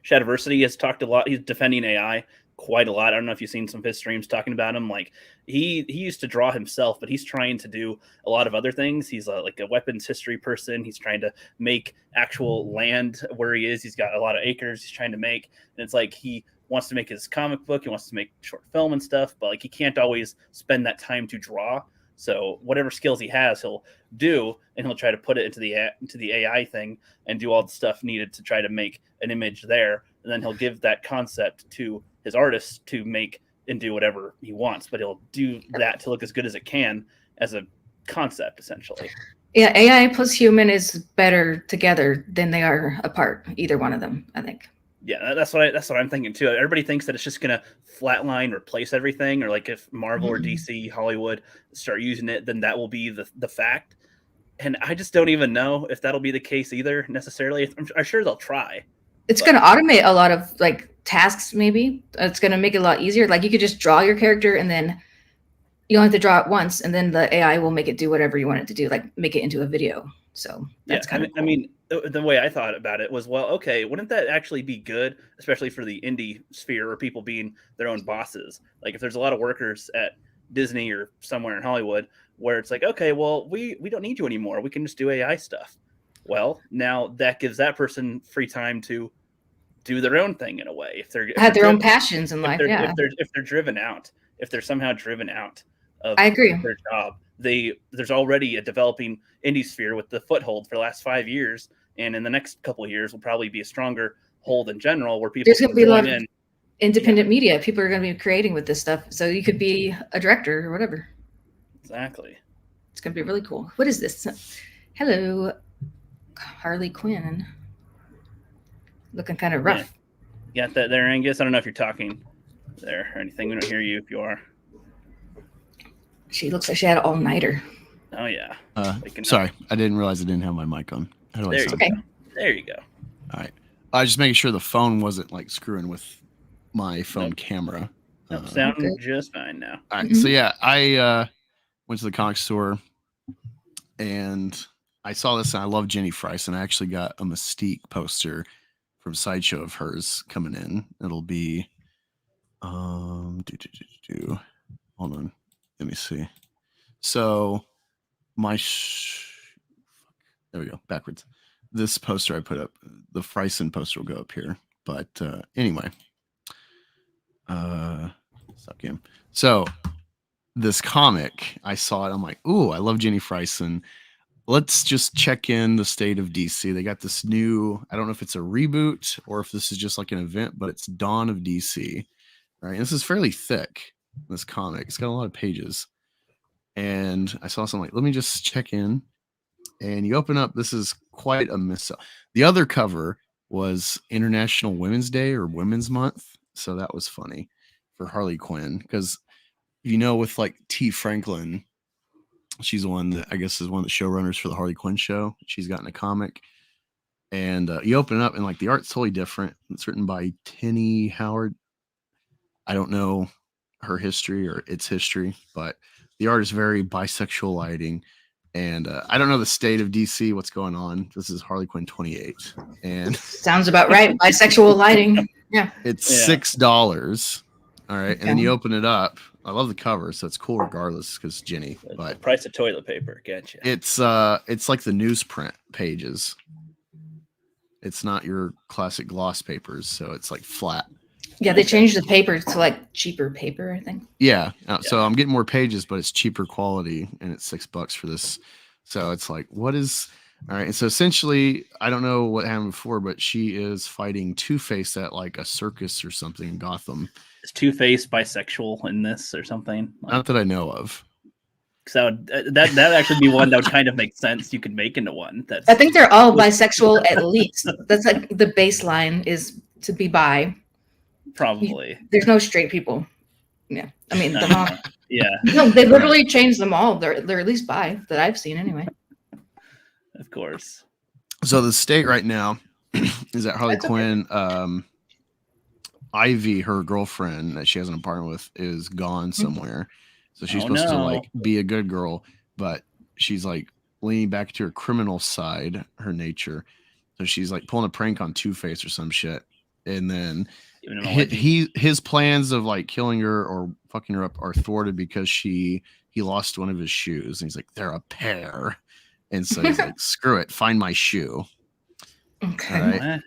Shadiversity has talked a lot. He's defending AI quite a lot. I don't know if you've seen some of his streams talking about him. Like he used to draw himself, but he's trying to do a lot of other things. He's like a weapons history person. He's trying to make actual land where he is. He's got a lot of acres he's trying to make, and it's like he wants to make his comic book. He wants to make short film and stuff, but like he can't always spend that time to draw. So whatever skills he has, he'll do, and he'll try to put it into the AI thing and do all the stuff needed to try to make an image there. And then he'll give that concept to his artist to make and do whatever he wants, but he'll do that to look as good as it can as a concept, essentially. Yeah, AI plus human is better together than they are apart. Either one of them, I think. Yeah, that's what I'm thinking too. Everybody thinks that it's just gonna flatline, replace everything, or like if Marvel or DC, Hollywood start using it, then that will be the fact. And I just don't even know if that'll be the case either necessarily. I'm sure they'll try. It's going to automate a lot of like tasks. Maybe it's going to make it a lot easier. Like you could just draw your character, and then you don't have to draw it once, and then the AI will make it do whatever you want it to do, like make it into a video. So that's kind of cool. I mean, the way I thought about it was, well, okay, wouldn't that actually be good, especially for the indie sphere or people being their own bosses? Like if there's a lot of workers at Disney or somewhere in Hollywood where it's like, okay, well, we don't need you anymore. We can just do AI stuff. Well, now that gives that person free time to do their own thing in a way. If they're have their own passions in life, yeah. If they're driven out, if they're somehow driven out of I agree. their job, there's already a developing indie sphere with the foothold for the last 5 years, and in the next couple of years will probably be a stronger hold in general where people there's going to be a lot in. of independent media. People are going to be creating with this stuff, so you could be a director or whatever. Exactly. It's going to be really cool. What is this? Hello, Harley Quinn. Looking kind of rough. Yeah. Got that there, Angus? I don't know if you're talking there or anything. We don't hear you if you are. She looks like she had an all-nighter. Oh, yeah. Sorry, I didn't realize I didn't have my mic on. How do I sound? Okay. There you go. All right. I was just making sure the phone wasn't like screwing with my phone camera. Sound just fine now. All right. So yeah, I went to the comic store and I saw this and I love Jenny Frice, and I actually got a Mystique poster from Sideshow of hers coming in. It'll be hold on. Let me see. So my there we go, backwards. This poster I put up, the Friesen poster will go up here. But anyway. Stop game. So this comic, I saw it. I'm like, ooh, I love Jenny Friesen. Let's just check in the state of DC. They got this new, I don't know if it's a reboot or if this is just like an event, but it's Dawn of DC. All right. And this is fairly thick, this comic. It's got a lot of pages. And I saw something like, let me just check in. And you open up, this is quite a miss. The other cover was International Women's Day or Women's Month. So that was funny for Harley Quinn. Because, you know, with like T. Franklin, she's the one that I guess is one of the showrunners for the Harley Quinn show. She's gotten a comic. And you open it up and like the art's totally different. It's written by Tenny Howard. I don't know her history or its history, but the art is very bisexual lighting. And I don't know the state of DC, what's going on. This is Harley Quinn 28. And sounds about right. Bisexual lighting. Yeah. It's $6. All right. And then you open it up. I love the cover, so it's cool regardless because Jenny. But price of toilet paper, gotcha. It's like the newsprint pages. It's not your classic gloss papers, so it's like flat. Yeah, they changed the paper to like cheaper paper, I think. Yeah. So I'm getting more pages, but it's cheaper quality, and it's $6 for this. So it's like, what is All right. And so essentially, I don't know what happened before, but she is fighting Two-Face at like a circus or something in Gotham. Is Two-Face bisexual in this or something? Not that I know of. So that actually be one that would kind of make sense. You could make into one. That's I think they're all bisexual at least. That's like the baseline is to be bi. Probably. There's no straight people. Yeah. I mean, the mom. Yeah. No, they literally changed them all. They're at least bi that I've seen anyway. Of course. So the state right now is that Harley Quinn, Ivy, her girlfriend that she has an apartment with, is gone somewhere. So she's supposed to like be a good girl, but she's like leaning back to her criminal side, her nature. So she's like pulling a prank on Two-Face or some shit. And then his plans of like killing her or fucking her up are thwarted because he lost one of his shoes. And he's like, they're a pair. And so he's like, screw it, find my shoe. Okay. Right?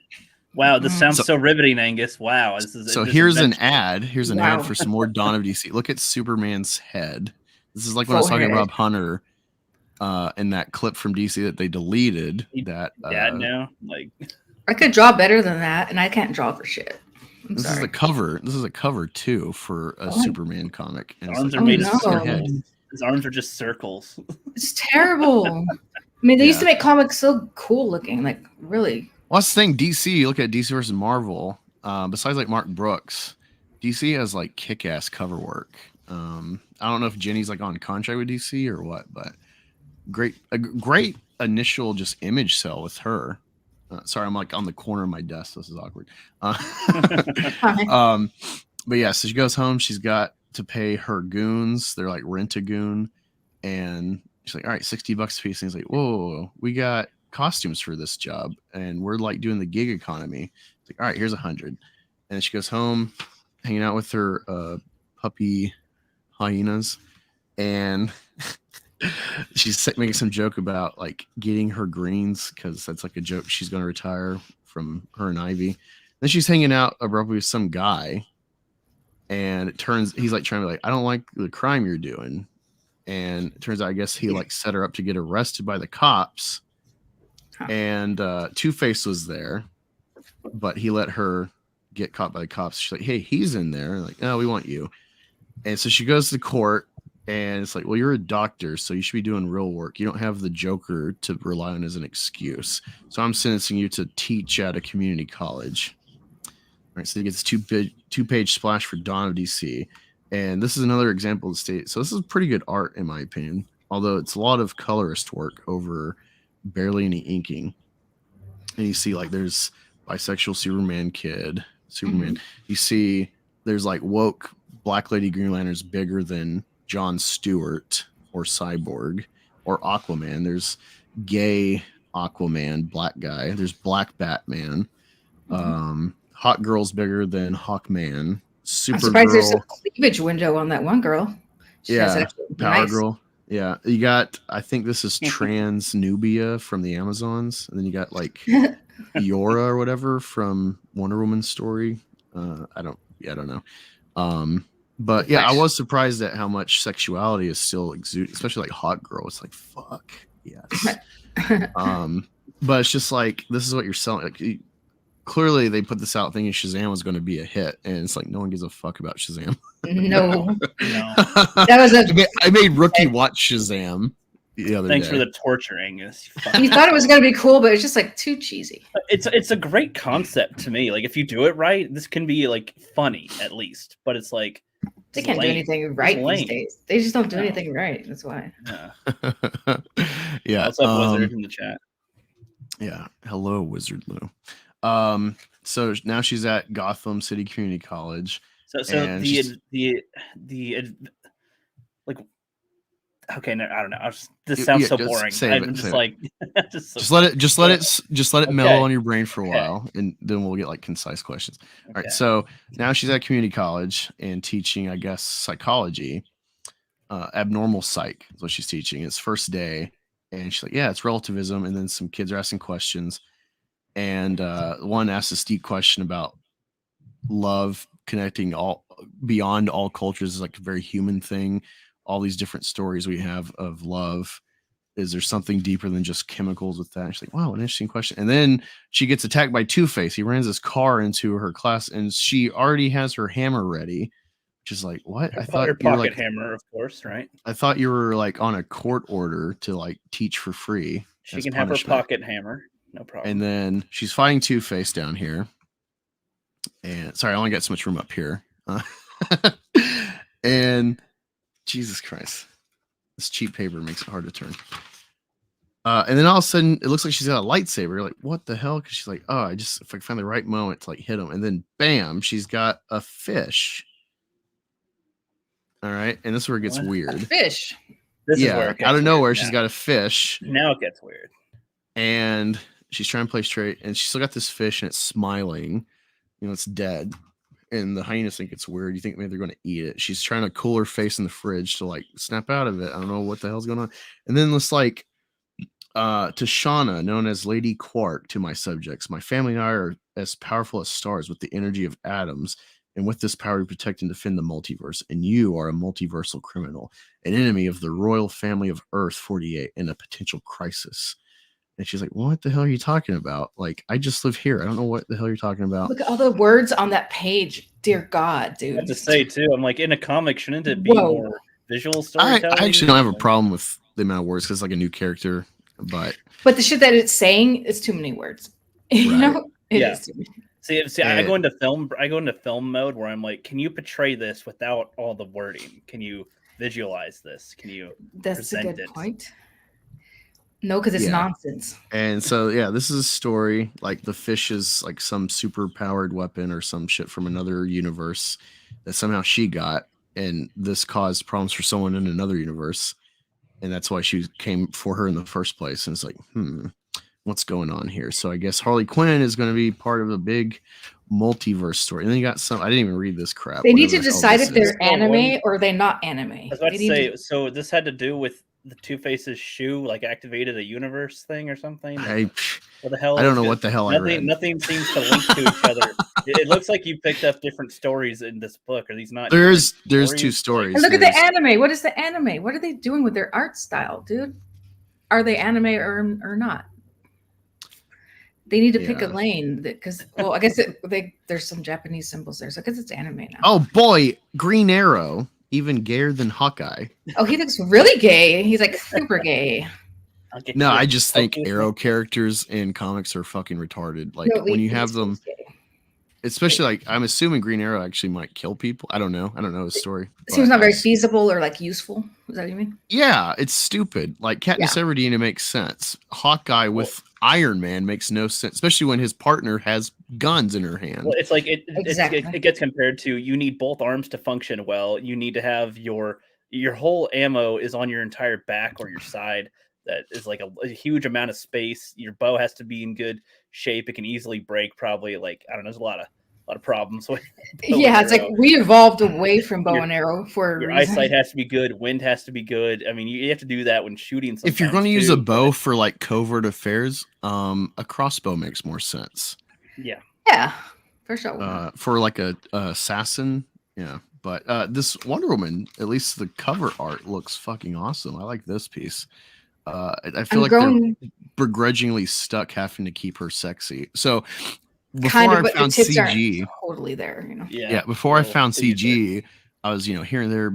Wow, this sounds so riveting, Angus. Wow. Here's an ad. Here's an ad for some more Dawn of DC. Look at Superman's head. This is like when I was talking to Rob Hunter in that clip from DC that they deleted. I could draw better than that, and I can't draw for shit. This is a cover. This is a cover too for a Superman comic. And arms are made of his arms are just circles. It's terrible. I mean, they used to make comics so cool looking, like really. Well, that's the thing. DC, you look at DC versus Marvel. Besides like Mark Brooks, DC has like kick-ass cover work. I don't know if Jenny's like on contract with DC or what, but a great initial just image cell with her. Sorry, I'm like on the corner of my desk. This is awkward. But yeah, so she goes home. She's got to pay her goons. They're like rent-a-goon, and she's like, all right, $60 a piece. And he's like, whoa, we got costumes for this job, and we're like doing the gig economy. It's like, all right, here's 100. And then she goes home, hanging out with her puppy hyenas, and she's making some joke about like getting her greens because that's like a joke. She's going to retire from her and Ivy. Then she's hanging out abruptly with some guy, and he's like trying to be like, I don't like the crime you're doing. And it turns out, I guess he like set her up to get arrested by the cops. And Two-Face was there, but he let her get caught by the cops. She's like, hey, he's in there. Like, no, we want you. And so she goes to court, and it's like, well, you're a doctor, so you should be doing real work. You don't have the Joker to rely on as an excuse. So I'm sentencing you to teach at a community college. All right, so he gets a two-page splash for Dawn of DC. And this is another example of the state. So this is pretty good art, in my opinion, although it's a lot of colorist work over barely any inking. And you see like there's bisexual Superman. You see there's like woke Black Lady Green Lantern's bigger than John Stewart or Cyborg or Aquaman. There's gay Aquaman, black guy. There's black Batman. Hot girl's bigger than Hawkman. I'm surprised there's a cleavage window on that one girl. Power Girl. Yeah, you got, I think this is Trans Nubia from the Amazons, and then you got like Yora or whatever from Wonder Woman's story. I don't know. But yeah, I was surprised at how much sexuality is still exuded, especially like Hot Girl. It's like, fuck yes. But it's just like, this is what you're selling. Like, clearly they put this out thinking Shazam was going to be a hit, and it's like no one gives a fuck about Shazam. No. That was I made Rookie watch Shazam the other Thanks day. for the torture, Angus. You thought it was going to be cool, but it's just like too cheesy. It's a great concept to me. Like if you do it right, this can be like funny at least. But it's like they can't do anything right these days. They just don't do anything right. That's why. Yeah. Yeah. What's up, Wizard in the chat? Yeah. Hello, Wizard Lou. So now she's at Gotham City Community College. So the like, okay, no, I don't know. This sounds so boring. Just let it mellow on your brain for a while, and then we'll get like concise questions. All right. So now she's at community college and teaching, I guess, psychology. Abnormal psych is what she's teaching. It's first day, and she's like, yeah, it's relativism. And then some kids are asking questions. And one asked a steep question about love connecting all beyond all cultures is like a very human thing. All these different stories we have of love is there something deeper than just chemicals with that? And she's like, wow, an interesting question. And then she gets attacked by Two-Face. He runs his car into her class, and she already has her hammer ready, which is like, what? I thought Her you were pocket like, hammer, of course, right? I thought you were like on a court order to like teach for free. She as can have her punishment. pocket hammer, no problem. And then she's fighting Two-Face down here. And sorry, I only got so much room up here. And Jesus Christ, this cheap paper makes it hard to turn. And then all of a sudden, it looks like she's got a lightsaber. You're like, what the hell? Because she's like, oh, I just if I find the right moment to like hit him, and then bam, she's got a fish. All right, and this is where it gets weird. Fish. This is where it gets out of nowhere, weird she's now. got a fish. Now it gets weird. And she's trying to play straight, and she's still got this fish, and it's smiling. You know, it's dead. And the hyenas think it's weird. You think maybe they're going to eat it. She's trying to cool her face in the fridge to like snap out of it. I don't know what the hell's going on. And then this like to Shauna, known as Lady Quark, to my subjects. My family and I are as powerful as stars with the energy of atoms. And with this power, we protect and defend the multiverse. And you are a multiversal criminal, an enemy of the royal family of Earth 48 in a potential crisis. And she's like, what the hell are you talking about? Like, I just live here. I don't know what the hell you're talking about. Look at all the words on that page. Dear God, I dude. have to say, too, I'm like, in a comic, shouldn't it be Whoa. more visual I storytelling? actually don't have a problem with the amount of words because it's like a new character. But the shit that it's saying is too many words. You Right. know? It Yeah. is too many. See, I go into film mode where I'm like, can you portray this without all the wording? Can you visualize this? Can you That's a present good it? point. No, because it's Yeah. nonsense. And so, yeah, this is a story. Like the fish is like some super powered weapon or some shit from another universe that somehow she got. And this caused problems for someone in another universe. And that's why she came for her in the first place. And it's like, what's going on here? So I guess Harley Quinn is going to be part of a big multiverse story. And then you got some, I didn't even read this crap. They need to whatever the hell decide this if they're is. anime or they're not anime. I was about They to need say, so this had to do with the Two-Face's shoe, like activated a universe thing or something? What the hell? I don't know what the hell I read. Nothing seems to link to each other. It looks like you picked up different stories in this book. Are these not? There's different two stories? stories. And look at There's- the anime. What is the anime? What are they doing with their art style, dude? Are they anime or not? They need to pick a Yeah. lane because, well, I guess there's some Japanese symbols there, so I guess it's anime now. Oh boy, Green Arrow, even gayer than Hawkeye. Oh, he looks really gay. He's like super gay. No, I just think Arrow characters in comics are fucking retarded. Like No, when you he have just them, looks gay. especially like I'm assuming Green Arrow actually might kill people. I don't know. I don't know his story. It seems but not very I- feasible or like useful. Is that what you mean? Yeah, it's stupid. Like Katniss Everdeen makes sense. Hawkeye with Iron Man makes no sense, especially when his partner has guns in her hand. Well, it's like Exactly. it gets compared to you need both arms to function well. You need to have your whole ammo is on your entire back or your side. That is like a huge amount of space. Your bow has to be in good shape. It can easily break. Probably like I don't know. There's a lot of problems with. Yeah, it's like we evolved away from bow and arrow for a Your reason. eyesight has to be good. Wind has to be good. I mean, you have to do that when shooting. If you're sometimes, going to use too, a bow for like covert affairs, a crossbow makes more sense. Yeah. Yeah, for sure. For like a assassin, yeah. But this Wonder Woman, at least the cover art looks fucking awesome. I like this piece. I feel like they're begrudgingly stuck having to keep her sexy. So before Kind of, I but the found tits CG, aren't totally there, you know. yeah, before I found CG, I was here and there,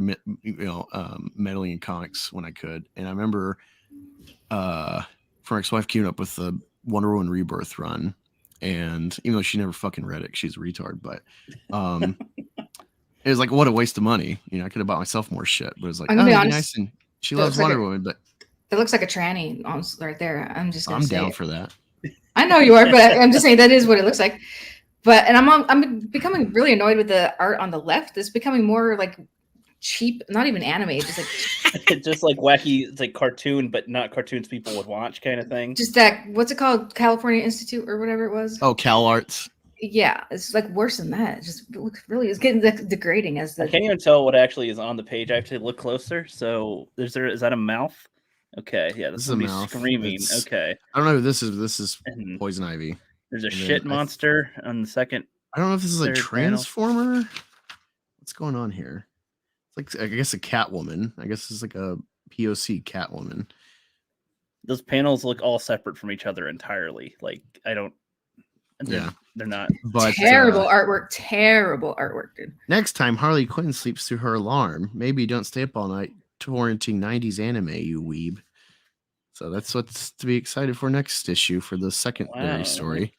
meddling in comics when I could. And I remember, for ex-wife queuing up with the Wonder Woman Rebirth run, and even though she never fucking read it, she's a retard. But it was like, what a waste of money. I could have bought myself more shit. But it was like, I'm gonna be it'd be honest, nice, and she it loves looks like Wonder Woman, but It looks like a tranny almost right there. I'm just gonna I'm say down it. for that. I know you are, but I'm just saying that is what it looks like. But I'm becoming really annoyed with the art on the left. It's becoming more like cheap, not even anime, just like just like wacky. It's like cartoon, but not cartoons people would watch, kind of thing. just that. What's it called? California Institute or whatever it was. Oh, Cal Arts. Yeah, it's like worse than that. It just looks really. It's getting degrading as the. I can't even tell what actually is on the page. I have to look closer. So is that a mouth? Okay, yeah, This this is a is mouth. screaming. It's- Okay, I don't know who this is. This is And Poison Ivy. there's a And then shit monster on the second. I don't know if this is a third panel. transformer. What's going on here? It's like I guess a Catwoman. I guess it's like a POC Catwoman. those panels look all separate from each other entirely. Like I don't. They're not. But terrible artwork, dude. Next time Harley Quinn sleeps through her alarm, maybe don't stay up all night torrenting 90s anime, you weeb. So that's what's to be excited for next issue for the secondary story.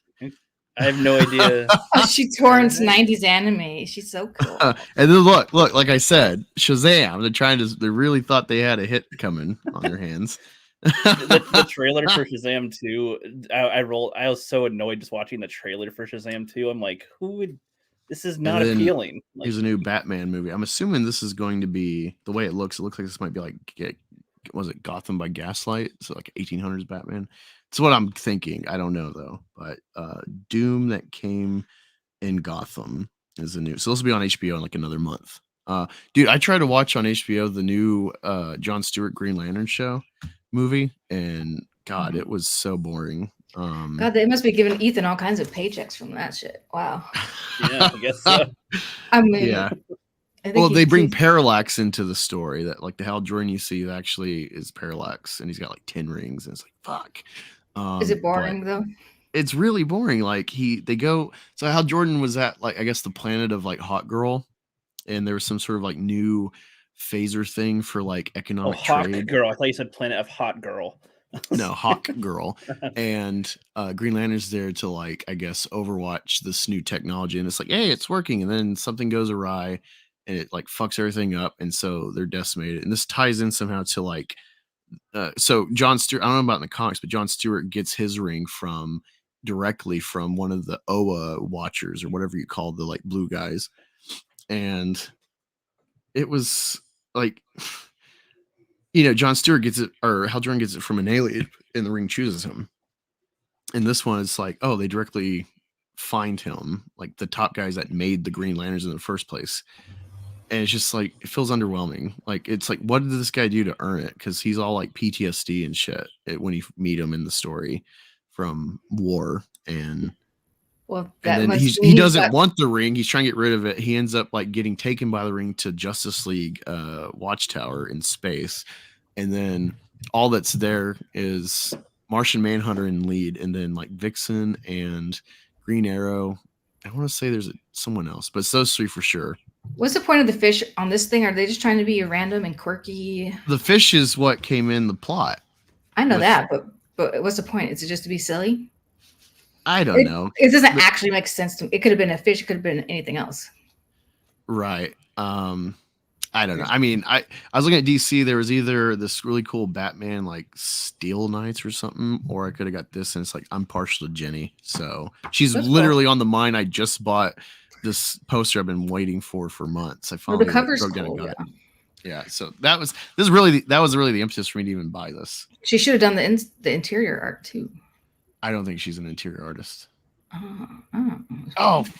I have no idea. She torrents 90s anime. She's so cool. And then look, like I said, Shazam. They really thought they had a hit coming on their hands. the trailer for Shazam 2, I was so annoyed just watching the trailer for Shazam 2. I'm like, who would? This is not appealing. Like, here's a new Batman movie. I'm assuming this is going to be the way it looks. It looks like this might be like, was it Gotham by Gaslight? So like 1800s Batman. It's what I'm thinking. I don't know though. But Doom That Came in Gotham is the new. So this will be on HBO in like another month. Dude, I tried to watch on HBO the new Jon Stewart Green Lantern show movie, and God, it was so boring. God, they must be giving Ethan all kinds of paychecks from that shit. Wow. Yeah, I guess so. I mean, yeah. Well, they bring Parallax into the story. That like the Hal Jordan you see actually is Parallax, and he's got like 10 rings, and it's like fuck. Is it boring though? It's really boring. Like so Hal Jordan was at like I guess the planet of like Hot Girl, and there was some sort of like new phaser thing for like economic trade. Hawk Girl. I thought you said Planet of Hot Girl. No, Hawk Girl. And Green Lantern's there to like I guess overwatch this new technology, and it's like, hey, it's working, and then something goes awry and it like fucks everything up, and so they're decimated. And this ties in somehow to like so Jon Stewart, I don't know about in the comics, but Jon Stewart gets his ring directly from one of the Oa watchers or whatever you call the like blue guys. And it was like, Jon Stewart gets it, or Hal Jordan gets it from an alien, and the ring chooses him. And this one is like, oh, they directly find him, like the top guys that made the Green Lanterns in the first place. And it's just like, it feels underwhelming. Like, it's like, what did this guy do to earn it? Because he's all like PTSD and shit when you meet him in the story from war. And then he doesn't want the ring. He's trying to get rid of it. He ends up like getting taken by the ring to Justice League Watchtower in space. And then all that's there is Martian Manhunter in lead, and then like Vixen and Green Arrow. I want to say there's someone else, but it's those three for sure. What's the point of the fish on this thing? Are they just trying to be random and quirky? The fish is what came in the plot. I know that, but what's the point? Is it just to be silly? I don't know. It doesn't actually make sense to me. It could have been a fish. It could have been anything else. Right. I don't know. I mean, I was looking at DC. There was either this really cool Batman like Steel Knights or something, or I could have got this, and it's like I'm partial to Jenny, so she's literally on the mind. I just bought this poster I've been waiting for months. I finally the cover's broke down and cool, got it. Yeah. So that was really the impetus for me to even buy this. She should have done the interior art too. I don't think she's an interior artist. Oh, fuck.